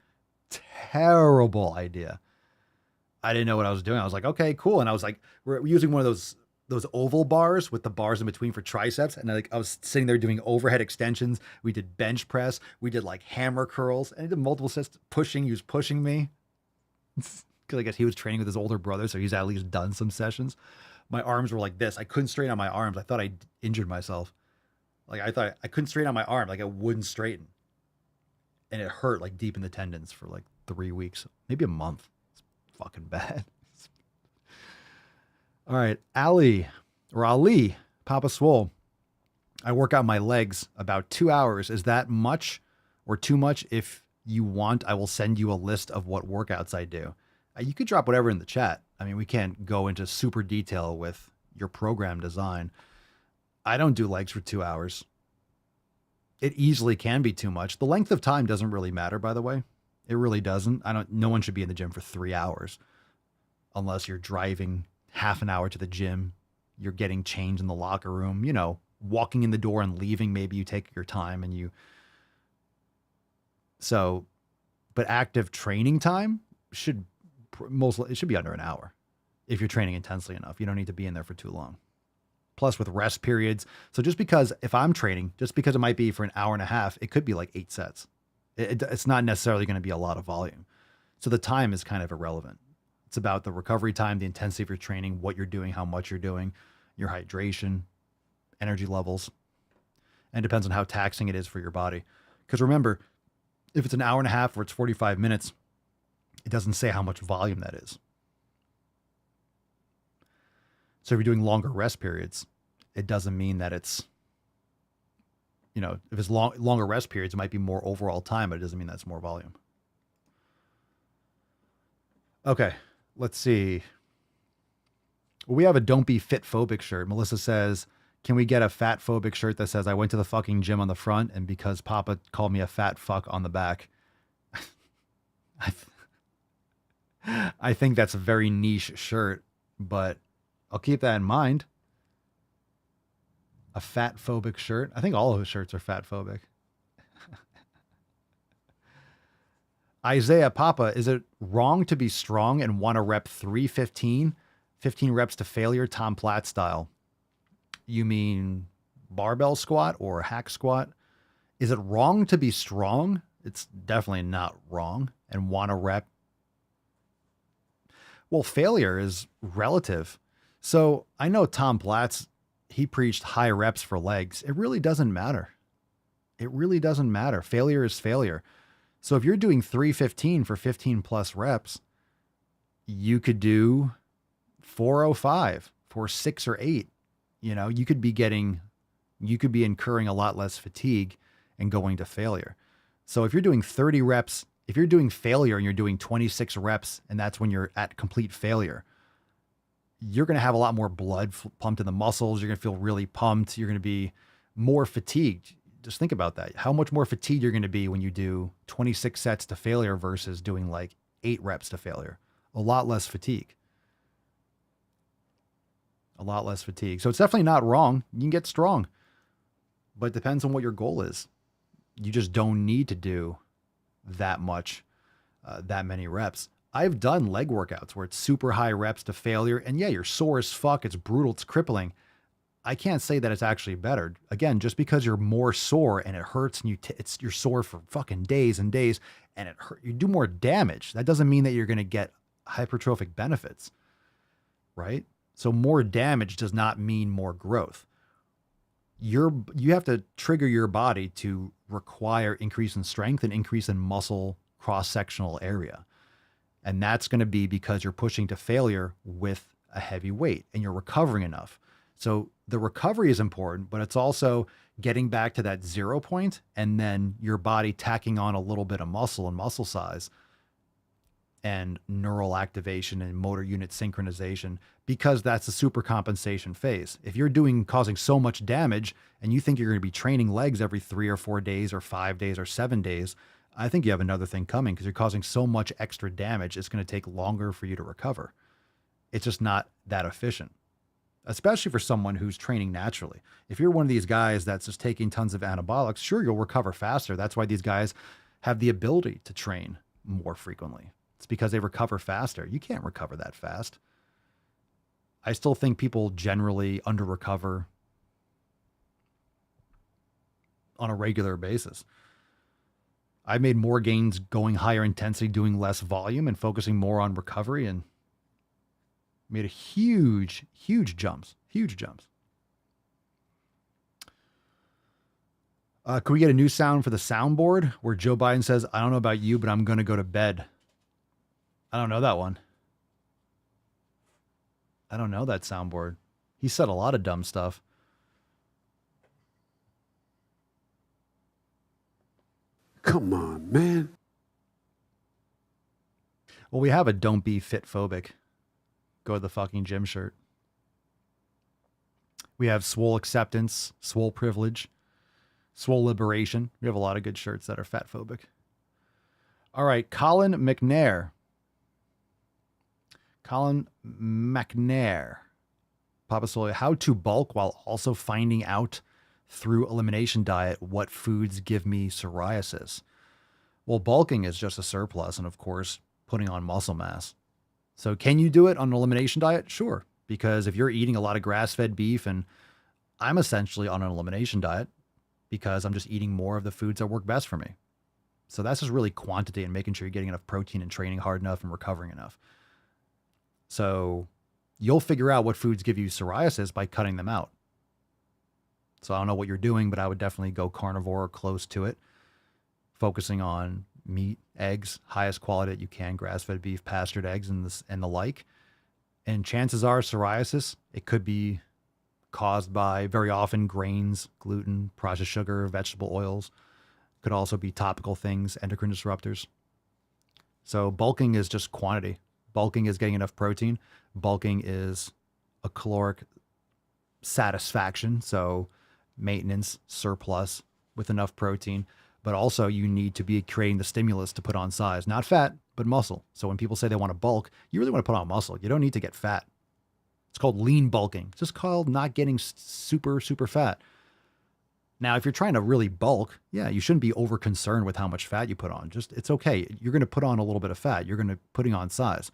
Terrible idea. I didn't know what I was doing. I was like, okay, cool. And I was like, we're using one of those oval bars with the bars in between for triceps. And I was sitting there doing overhead extensions. We did bench press. We did hammer curls. And I did multiple sets pushing. He was pushing me. Because I guess he was training with his older brother. So he's at least done some sessions. My arms were like this. I couldn't straighten out my arms. I thought I injured myself. I thought I couldn't straighten out my arm. It wouldn't straighten. And it hurt deep in the tendons for 3 weeks, maybe a month. It's fucking bad. All right. Ali, Papa Swole. I work out my legs about 2 hours. Is that much or too much? If you want, I will send you a list of what workouts I do. You could drop whatever in the chat. I mean, we can't go into super detail with your program design. I don't do legs for 2 hours. It easily can be too much. The length of time doesn't really matter, by the way. It really doesn't. No one should be in the gym for 3 hours unless you're driving half an hour to the gym. You're getting changed in the locker room, walking in the door and leaving. Maybe you take your time but active training time should be under an hour. If you're training intensely enough, you don't need to be in there for too long. Plus with rest periods. So if I'm training, just because it might be for an hour and a half, it could be 8 sets. It's not necessarily going to be a lot of volume. So the time is kind of irrelevant. It's about the recovery time, the intensity of your training, what you're doing, how much you're doing, your hydration, energy levels. And it depends on how taxing it is for your body. Because remember, if it's an hour and a half or it's 45 minutes, it doesn't say how much volume that is. So if you're doing longer rest periods, it doesn't mean that it's, if it's longer rest periods, it might be more overall time, but it doesn't mean that's more volume. Okay, let's see. We have a Don't Be Fit Phobic shirt. Melissa says, can we get a fat phobic shirt that says, I went to the fucking gym on the front and because Papa called me a fat fuck on the back? I think that's a very niche shirt, but I'll keep that in mind. A fat phobic shirt. I think all of his shirts are fat phobic. Isaiah Papa, is it wrong to be strong and want to rep 315? 15 reps to failure, Tom Platt style. You mean barbell squat or hack squat? Is it wrong to be strong? It's definitely not wrong. And want to rep. Well, failure is relative. So I know Tom Platz, he preached high reps for legs. It really doesn't matter. It really doesn't matter. Failure is failure. So if you're doing 315 for 15 plus reps, you could do 405 for 6 or 8, you could be incurring a lot less fatigue and going to failure. So if you're doing 30 reps, if you're doing failure and you're doing 26 reps, and that's when you're at complete failure, you're going to have a lot more blood pumped in the muscles. You're going to feel really pumped. You're going to be more fatigued. Just think about that. How much more fatigued you're going to be when you do 26 sets to failure versus doing like 8 reps to failure. A lot less fatigue. A lot less fatigue. So it's definitely not wrong. You can get strong, but it depends on what your goal is. You just don't need to do that much, that many reps. I've done leg workouts where it's super high reps to failure. And yeah, you're sore as fuck. It's brutal. It's crippling. I can't say that it's actually better. Again, just because you're more sore and it hurts and you're sore for fucking days and days and you do more damage. That doesn't mean that you're going to get hypertrophic benefits, right? So more damage does not mean more growth. You have to trigger your body to require increase in strength and increase in muscle cross-sectional area. And that's going to be because you're pushing to failure with a heavy weight and you're recovering enough. So the recovery is important, but it's also getting back to that 0 point and then your body tacking on a little bit of muscle and muscle size and neural activation and motor unit synchronization, because that's the super compensation phase. If you're causing so much damage and you think you're going to be training legs every 3 or 4 days or 5 days or 7 days, I think you have another thing coming because you're causing so much extra damage. It's going to take longer for you to recover. It's just not that efficient, especially for someone who's training naturally. If you're one of these guys that's just taking tons of anabolics, sure, you'll recover faster. That's why these guys have the ability to train more frequently. It's because they recover faster. You can't recover that fast. I still think people generally under recover on a regular basis. I made more gains going higher intensity, doing less volume and focusing more on recovery, and made a huge jumps. Could we get a new sound for the soundboard where Joe Biden says, "I don't know about you, but I'm going to go to bed"? I don't know that one. I don't know that soundboard. He said a lot of dumb stuff. Come on, man. Well, we have a "Don't be fit phobic, go to the fucking gym" shirt. We have Swole acceptance, Swole privilege, Swole liberation. We have a lot of good shirts that are fat phobic. All right, Colin McNair. Papa Swolio, how to bulk while also finding out through elimination diet what foods give me psoriasis. Well, bulking is just a surplus and, of course, putting on muscle mass. So can you do it on an elimination diet? Sure. Because if you're eating a lot of grass-fed beef, and I'm essentially on an elimination diet because I'm just eating more of the foods that work best for me. So that's just really quantity and making sure you're getting enough protein and training hard enough and recovering enough. So you'll figure out what foods give you psoriasis by cutting them out. So I don't know what you're doing, but I would definitely go carnivore or close to it, focusing on meat, eggs, highest quality that you can, grass-fed beef, pastured eggs, and the like. And chances are psoriasis, it could be caused by very often grains, gluten, processed sugar, vegetable oils. Could also be topical things, endocrine disruptors. So bulking is just quantity. Bulking is getting enough protein. Bulking is a caloric satisfaction. So maintenance, surplus with enough protein. But also you need to be creating the stimulus to put on size, not fat, but muscle. So when people say they want to bulk, you really want to put on muscle. You don't need to get fat. It's called lean bulking. It's just called not getting super fat. Now, if you're trying to really bulk, yeah, you shouldn't be over concerned with how much fat you put on. Just, it's okay. You're going to put on a little bit of fat. You're going to putting on size.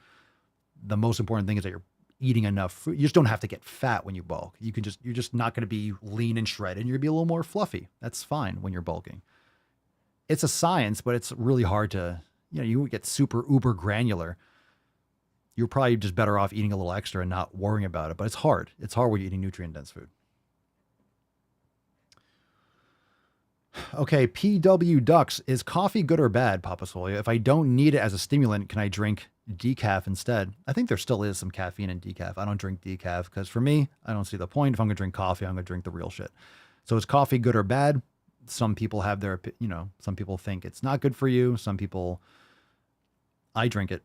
The most important thing is that you're eating enough food. You just don't have to get fat when you bulk. You're just not going to be lean and shredded. You're going to be a little more fluffy. That's fine when you're bulking. It's a science, but it's really hard to, you get super uber granular. You're probably just better off eating a little extra and not worrying about it. But it's hard. It's hard when you're eating nutrient dense food. Okay, PW Ducks, is coffee good or bad, Papa Swolio? If I don't need it as a stimulant, can I drink decaf instead? I think there still is some caffeine in decaf. I don't drink decaf because for me, I don't see the point. If I'm going to drink coffee, I'm going to drink the real shit. So is coffee good or bad? Some people have their, some people think it's not good for you. Some people, I drink it.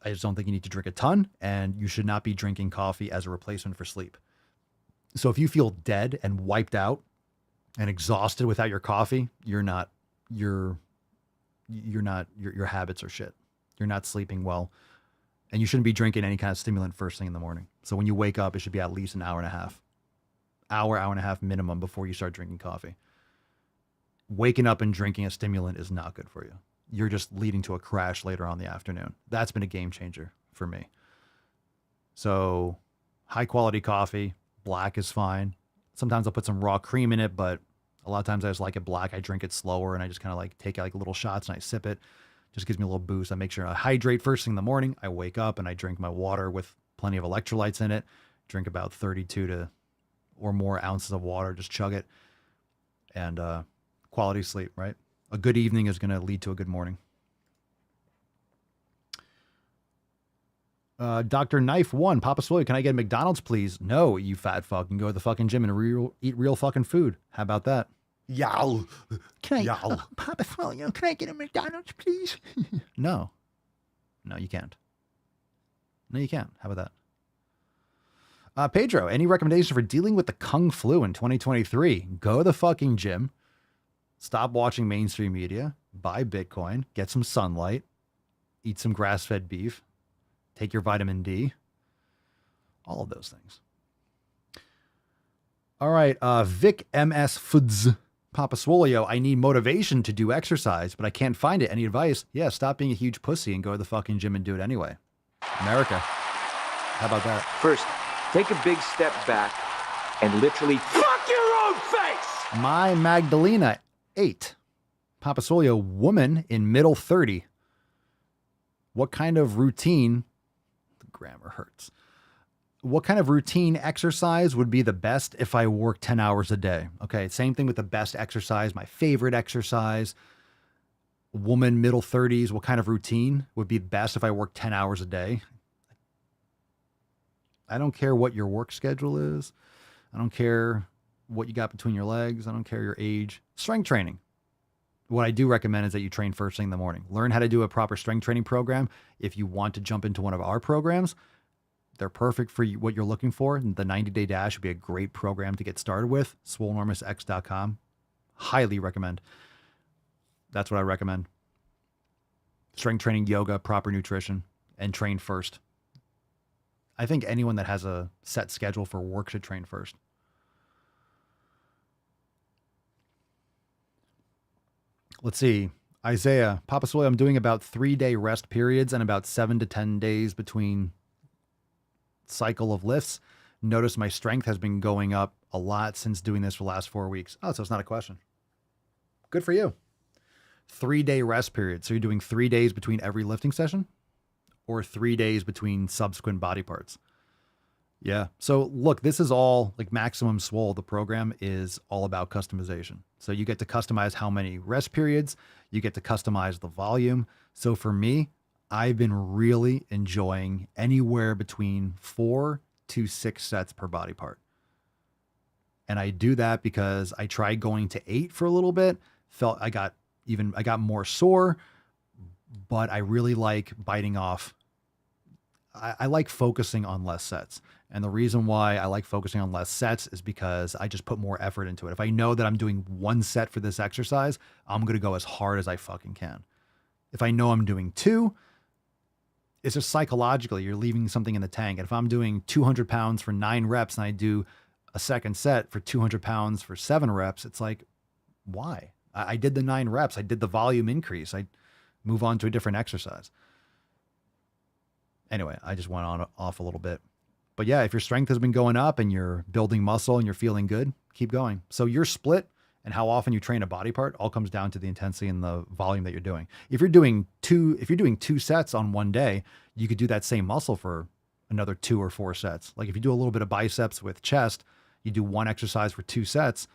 I just don't think you need to drink a ton, and you should not be drinking coffee as a replacement for sleep. So if you feel dead and wiped out and exhausted without your coffee, your habits are shit. You're not sleeping well, and you shouldn't be drinking any kind of stimulant first thing in the morning. So when you wake up, it should be at least an hour and a half minimum before you start drinking coffee. Waking up and drinking a stimulant is not good for you. You're just leading to a crash later on in the afternoon. That's been a game changer for me. So high quality coffee, black is fine. Sometimes I'll put some raw cream in it, but a lot of times I just like it black. I drink it slower and I just kind of like take like little shots and I sip it. Just gives me a little boost. I make sure I hydrate first thing in the morning. I wake up and I drink my water with plenty of electrolytes in it. Drink about 32 or more ounces of water. Just chug it. And quality sleep, right? A good evening is going to lead to a good morning. Dr. Knife 1, Papa Swolio, can I get McDonald's, please? No, you fat fuck. You can go to the fucking gym and eat real fucking food. How about that? Yow. Papa Swolio, can I get a McDonald's, please? No. No, you can't. No, you can't. How about that? Pedro, any recommendations for dealing with the Kung flu in 2023? Go to the fucking gym. Stop watching mainstream media. Buy Bitcoin. Get some sunlight. Eat some grass-fed beef. Take your vitamin D. All of those things. All right. Vic MS Foods. Papa Swolio, I need motivation to do exercise, but I can't find it. Any advice? Yeah, stop being a huge pussy and go to the fucking gym and do it anyway. America. How about that? First, take a big step back and literally fuck your own face! My Magdalena 8. Papa Swolio, woman in middle 30. What kind of routine, the grammar hurts. What kind of routine exercise would be the best if I work 10 hours a day? Okay, same thing with the best exercise, my favorite exercise. Woman, middle 30s, what kind of routine would be best if I work 10 hours a day? I don't care what your work schedule is. I don't care what you got between your legs. I don't care your age. Strength training. What I do recommend is that you train first thing in the morning. Learn how to do a proper strength training program. If you want to jump into one of our programs, they're perfect for what you're looking for. The 90-Day Dash would be a great program to get started with. SwoleNormousX.com. Highly recommend. That's what I recommend. Strength training, yoga, proper nutrition, and train first. I think anyone that has a set schedule for work should train first. Let's see. Isaiah, Papa Swolio, I'm doing about 3-day rest periods and about 7 to 10 days between cycle of lifts. Notice my strength has been going up a lot since doing this for the last 4 weeks. Oh, so it's not a question. Good for you. 3-day rest period. So you're doing 3 days between every lifting session or 3 days between subsequent body parts? Yeah. So look, this is all like Maximum Swole. The program is all about customization. So you get to customize how many rest periods, you get to customize the volume. So for me, I've been really enjoying anywhere between 4 to 6 sets per body part. And I do that because I tried going to 8 for a little bit, felt I got more sore, but I really like biting off. I like focusing on less sets. And the reason why I like focusing on less sets is because I just put more effort into it. If I know that I'm doing 1 set for this exercise, I'm going to go as hard as I fucking can. If I know I'm doing 2, it's just psychologically, you're leaving something in the tank. And if I'm doing 200 pounds for 9 reps and I do a second set for 200 pounds for 7 reps, it's like, why? I did the 9 reps. I did the volume increase. I move on to a different exercise. Anyway, I just went off a little bit. But yeah, if your strength has been going up and you're building muscle and you're feeling good, keep going. So your split and how often you train a body part all comes down to the intensity and the volume that you're doing. If you're doing 2 sets on one day, you could do that same muscle for another 2 or 4 sets. Like if you do a little bit of biceps with chest, you do 1 exercise for 2 sets.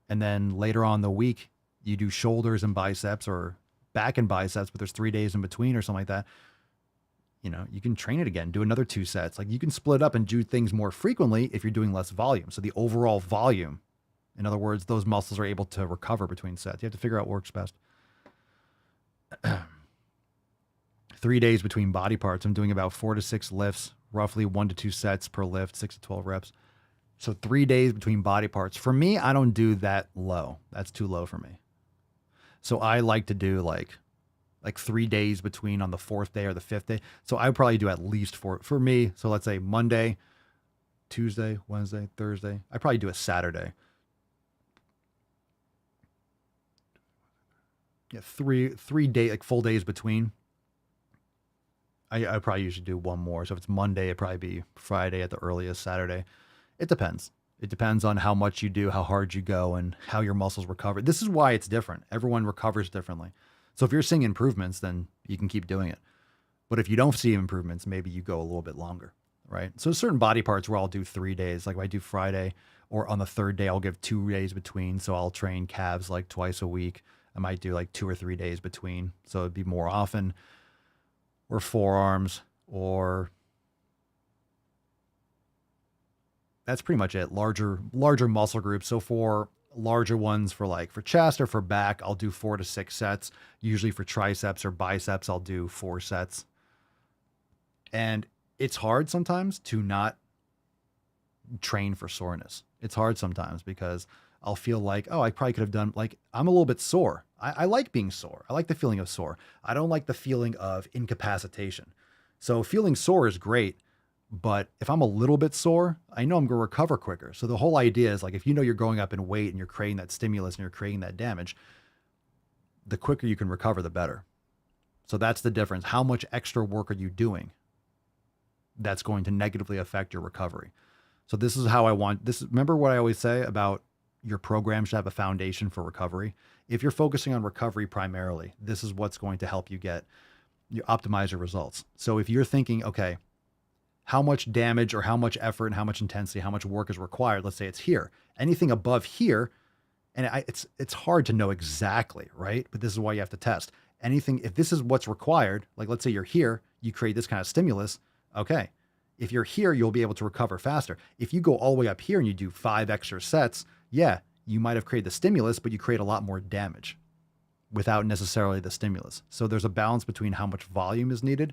And then later on in the week, you do shoulders and biceps or back and biceps, but there's 3 days in between or something like that. You know, you can train it again, do another 2 sets. Like you can split up and do things more frequently if you're doing less volume. So the overall volume, in other words, those muscles are able to recover between sets. You have to figure out what works best. 3 days between body parts. I'm doing about 4 to 6 lifts, roughly 1 to 2 sets per lift, 6 to 12 reps. So 3 days between body parts. For me, I don't do that low. That's too low for me. So I like to do like 3 days between on the 4th day or the 5th day. So I would probably do at least 4 for me. So let's say Monday, Tuesday, Wednesday, Thursday. I probably do a Saturday. Yeah, three day, like full days between. I probably usually do one more. So if it's Monday, it'd probably be Friday at the earliest, Saturday. It depends. It depends on how much you do, how hard you go, and how your muscles recover. This is why it's different. Everyone recovers differently. So if you're seeing improvements, then you can keep doing it. But if you don't see improvements, maybe you go a little bit longer, right? So certain body parts where I'll do 3 days, like if I do Friday, or on the 3rd day, I'll give 2 days between. So I'll train calves like twice a week. I might do like 2 or 3 days between. So it'd be more often. Or forearms, or that's pretty much it. Larger muscle groups. So for larger ones, for chest or for back, I'll do 4 to 6 sets. Usually for triceps or biceps, I'll do 4 sets. And it's hard sometimes to not train for soreness. It's hard sometimes because I'll feel like, oh, I probably could have done, like, I'm a little bit sore. I like being sore. I like the feeling of sore. I don't like the feeling of incapacitation. So feeling sore is great, but if I'm a little bit sore, I know I'm going to recover quicker. So the whole idea is like, if you know you're going up in weight and you're creating that stimulus and you're creating that damage, the quicker you can recover, the better. So that's the difference. How much extra work are you doing? That's going to negatively affect your recovery. So this is how I want this. Remember what I always say about your program should have a foundation for recovery. If you're focusing on recovery primarily, this is what's going to help you optimize your results. So if you're thinking, okay, how much damage or how much effort and how much intensity, how much work is required, let's say it's here. Anything above here, and it's hard to know exactly, right? But this is why you have to test. Anything, if this is what's required, like let's say you're here, you create this kind of stimulus, okay. If you're here, you'll be able to recover faster. If you go all the way up here and you do 5 extra sets, yeah, you might have created the stimulus, but you create a lot more damage without necessarily the stimulus. So there's a balance between how much volume is needed,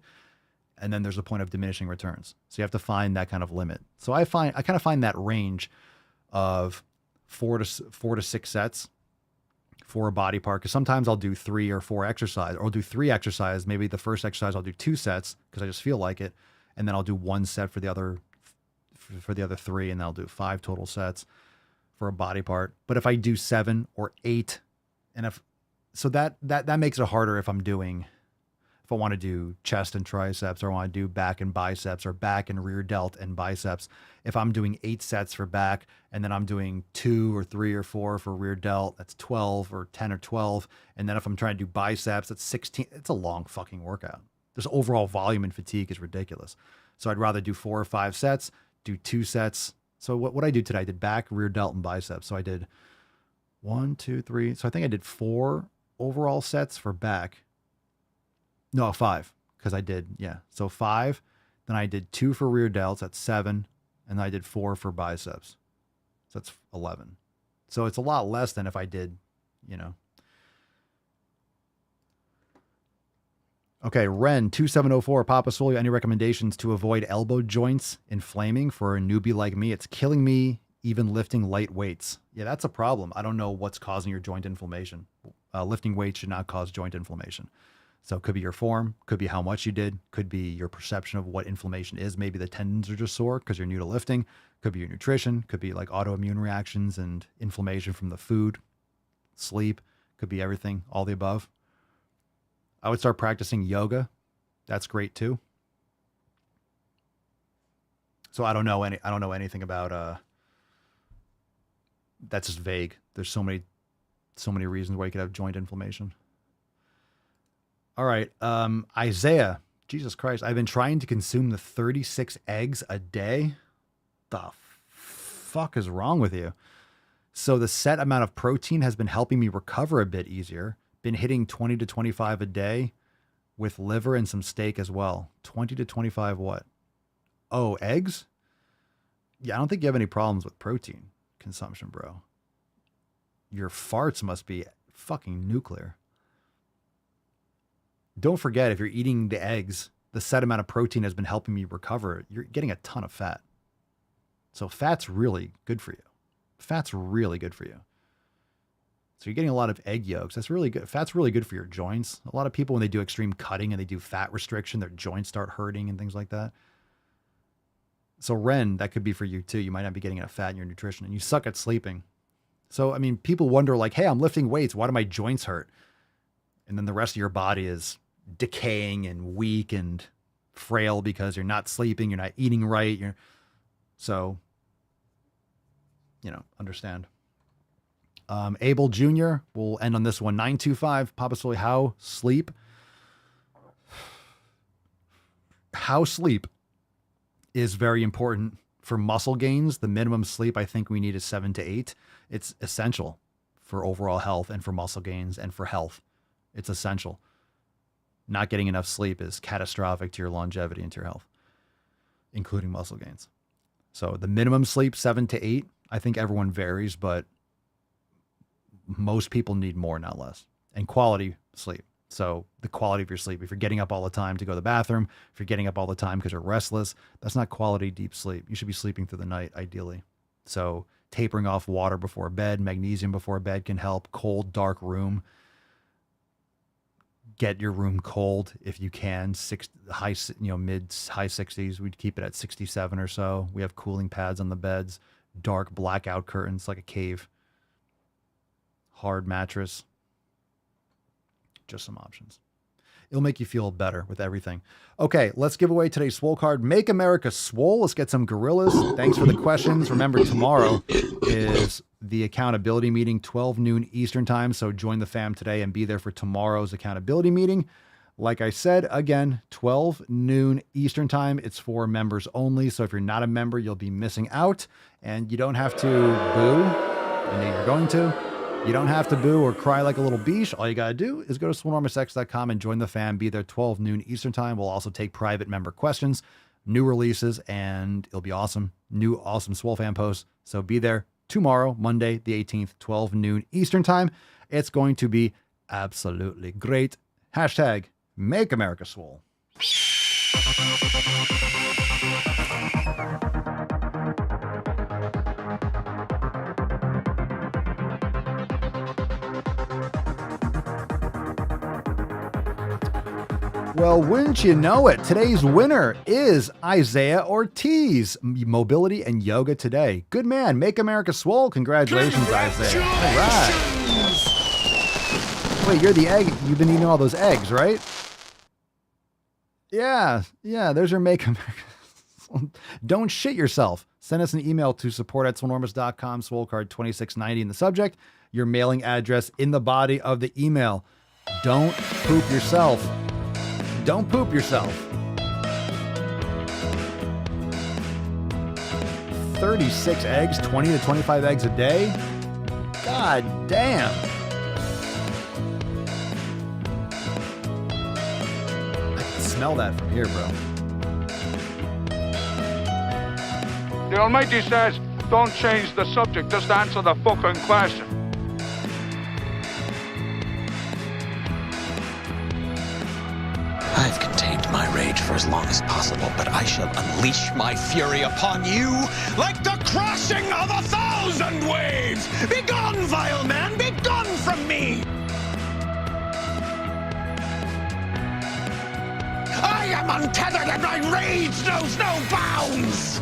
and then there's a point of diminishing returns. So you have to find that kind of limit. So I kind of find that range of 4 to 6 sets for a body part, because sometimes I'll do 3 or 4 exercises, or I'll do 3 exercises. Maybe the first exercise I'll do 2 sets because I just feel like it, and then I'll do 1 set for the other 3, and then I'll do 5 total sets for a body part. But if I do 7 or 8, and that makes it harder if I want to do chest and triceps, or I want to do back and biceps, or back and rear delt and biceps. If I'm doing 8 sets for back, and then I'm doing 2 or 3 or 4 for rear delt, that's 12 or 10 or 12. And then if I'm trying to do biceps, that's 16. It's a long fucking workout. This overall volume and fatigue is ridiculous. So I'd rather do 4 or 5 sets, do 2 sets. So what I do today, I did back, rear delt, and biceps. So I did 1, 2, 3. So I think I did 4 overall sets for back. No, 5, because I did, yeah. So 5, then I did 2 for rear delts, that's 7, and I did 4 for biceps. So that's 11. So it's a lot less than if I did, Okay, Ren 2704, Papa Swolio, any recommendations to avoid elbow joints inflaming for a newbie like me? It's killing me even lifting light weights. Yeah, that's a problem. I don't know what's causing your joint inflammation. Lifting weights should not cause joint inflammation. So it could be your form, could be how much you did, could be your perception of what inflammation is. Maybe the tendons are just sore because you're new to lifting. Could be your nutrition, could be like autoimmune reactions and inflammation from the food, sleep, could be everything, all the above. I would start practicing yoga. That's great too. So I don't know anything about that's just vague. There's so many reasons why you could have joint inflammation. All right. Isaiah, Jesus Christ. I've been trying to consume the 36 eggs a day. The fuck is wrong with you? So the set amount of protein has been helping me recover a bit easier. Been hitting 20 to 25 a day with liver and some steak as well. 20 to 25 what? Oh, eggs? Yeah, I don't think you have any problems with protein consumption, bro. Your farts must be fucking nuclear. Don't forget, if you're eating the eggs, the set amount of protein has been helping me recover. You're getting a ton of fat. So fat's really good for you. Fat's really good for you. So you're getting a lot of egg yolks. That's really good. Fat's really good for your joints. A lot of people, when they do extreme cutting and they do fat restriction, their joints start hurting and things like that. So Ren, that could be for you too. You might not be getting enough fat in your nutrition and you suck at sleeping. So, I mean, people wonder like, hey, I'm lifting weights. Why do my joints hurt? And then the rest of your body is decaying and weak and frail because you're not sleeping. You're not eating right. So, understand. Abel Jr. We'll end on this one. 925, Papa Swolio, how sleep is very important for muscle gains. The minimum sleep I think we need is 7 to 8. It's essential for overall health and for muscle gains and for health. It's essential. Not getting enough sleep is catastrophic to your longevity and to your health, including muscle gains. So the minimum sleep, 7 to 8. I think everyone varies, but most people need more, not less. And quality sleep. So the quality of your sleep. If you're getting up all the time to go to the bathroom, if you're getting up all the time because you're restless, that's not quality deep sleep. You should be sleeping through the night, ideally. So tapering off water before bed, magnesium before bed can help. Cold, dark room. Get your room cold if you can. High 60s. We'd keep it at 67 or so. We have cooling pads on the beds. Dark blackout curtains like a cave. Hard mattress. Just some options. It'll make you feel better with everything. Okay, let's give away today's Swole card. Make America Swole. Let's get some gorillas. Thanks for the questions. Remember, tomorrow is the accountability meeting, 12 noon Eastern time. So join the fam today and be there for tomorrow's accountability meeting. Like I said, again, 12 noon Eastern time. It's for members only. So if you're not a member, you'll be missing out. And you don't have to boo. I know you're going to. You don't have to boo or cry like a little beesh. All you got to do is go to swolenormousx.com and join the fam. Be there 12 noon Eastern time. We'll also take private member questions, new releases, and it'll be awesome. New awesome Swole fam posts. So be there tomorrow, Monday, the 18th, 12 noon Eastern time. It's going to be absolutely great. Hashtag Make America Swole. Well, wouldn't you know it? Today's winner is Isaiah Ortiz. Mobility and yoga today. Good man. Make America Swole. Congratulations, Isaiah. All right. Wait, you're the egg. You've been eating all those eggs, right? Yeah. There's your Make America. Don't shit yourself. Send us an email to support@swolenormous.com. Swole card 2690 in the subject. Your mailing address in the body of the email. Don't poop yourself. Don't poop yourself. 36 eggs, 20 to 25 eggs a day? God damn. I can smell that from here, bro. The Almighty says, don't change the subject, just answer the fucking question. I've contained my rage for as long as possible, but I shall unleash my fury upon you like the crashing of 1,000 waves! Begone, vile man! Begone from me! I am untethered and my rage knows no bounds!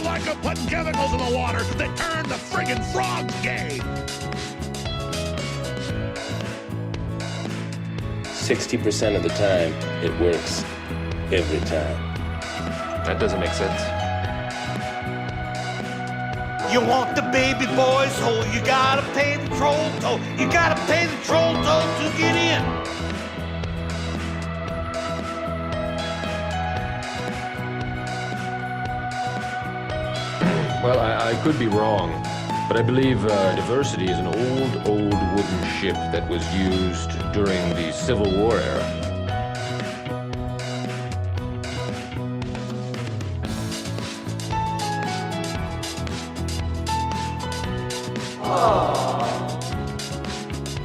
Like putting chemicals in the water that turn the friggin' frogs gay. 60% of the time, it works every time. That doesn't make sense. You want the baby boy's hole, you gotta pay the troll toll. You gotta pay the troll toll to get in. I could be wrong, but I believe diversity is an old wooden ship that was used during the Civil War era.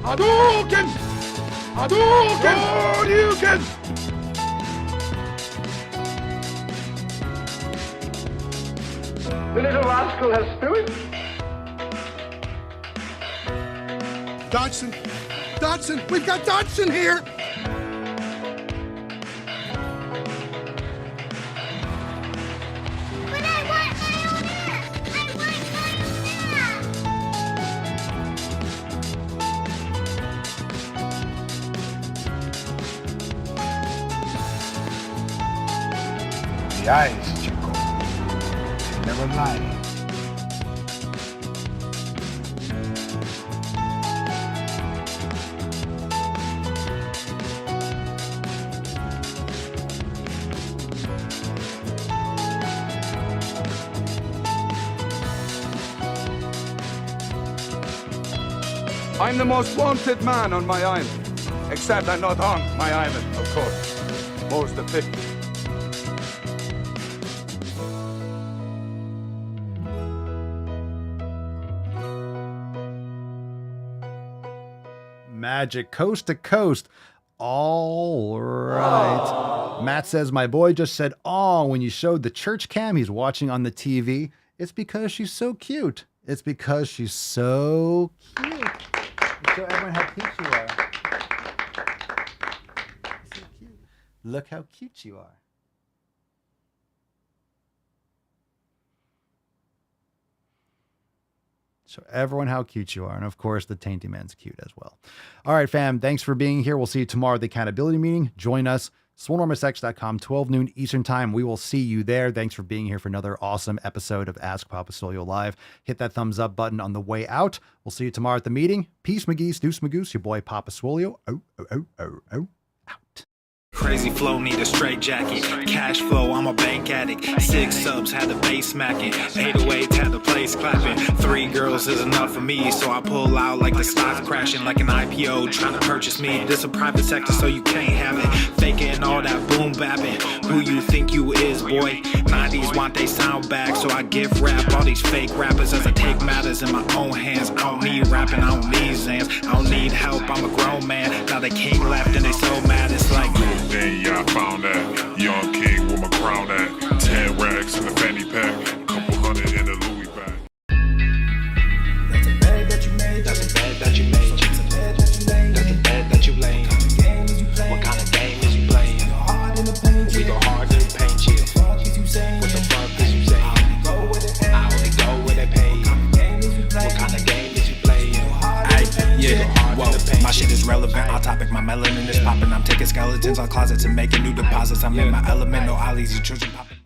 Hadouken! Hadouken! Hadouken! The little rascal has spirit. Dodgson! Dodgson! We've got Dodgson here! But I want my own hair! I want my hair! The eyes, Chico. They never lie. I'm the most wanted man on my island. Except I'm not on my island, of course. Most effective. Magic coast to coast. All right. Aww. Matt says, my boy just said, "Oh," when you showed the church cam he's watching on the TV. It's because she's so cute. It's because she's so cute. Show everyone how cute you are. So cute. Look how cute you are. Show everyone how cute you are. And of course, the Tainty Man's cute as well. All right, fam. Thanks for being here. We'll see you tomorrow at the accountability meeting. Join us. SwoleNormousX.com, 12 noon Eastern time. We will see you there. Thanks for being here for another awesome episode of Ask Papa Swolio Live. Hit that thumbs up button on the way out. We'll see you tomorrow at the meeting. Peace, McGee's, Deuce Magoose, your boy Papa Swolio. Out. Crazy flow, need a straight jacket. Cash flow, I'm a bank addict. 6 subs, had the bass smacking. 808s, had the place clapping. 3 girls is enough for me, so I pull out like the stock crashing. Like an IPO, trying to purchase me. This a private sector, so you can't have it. Faking all that boom bapping. Who you think you is, boy? 90s want they sound back, so I gift rap all these fake rappers as I take matters in my own hands. I don't need rapping, I don't need Zans. I don't need help, I'm a grown man. Now they king left and they so mad, it's like... Then yeah, I found that young king with my crown at 10 racks in the fanny pack, couple hundred in the Louis bag. That's a bed that you made. That's a bed that you made. That's a bed that you laid. That's a bed that you laid. What kind of game is you playing? We go hard in the paint, yeah. What the fuck is you saying? I only go where they pay. What kind of game is you playing? Yeah, whoa, my shit is relevant. On topic, my melanin is popping. I'm taking skeletons on closets and making new deposits. I'm in my element, no ollies, you children popping.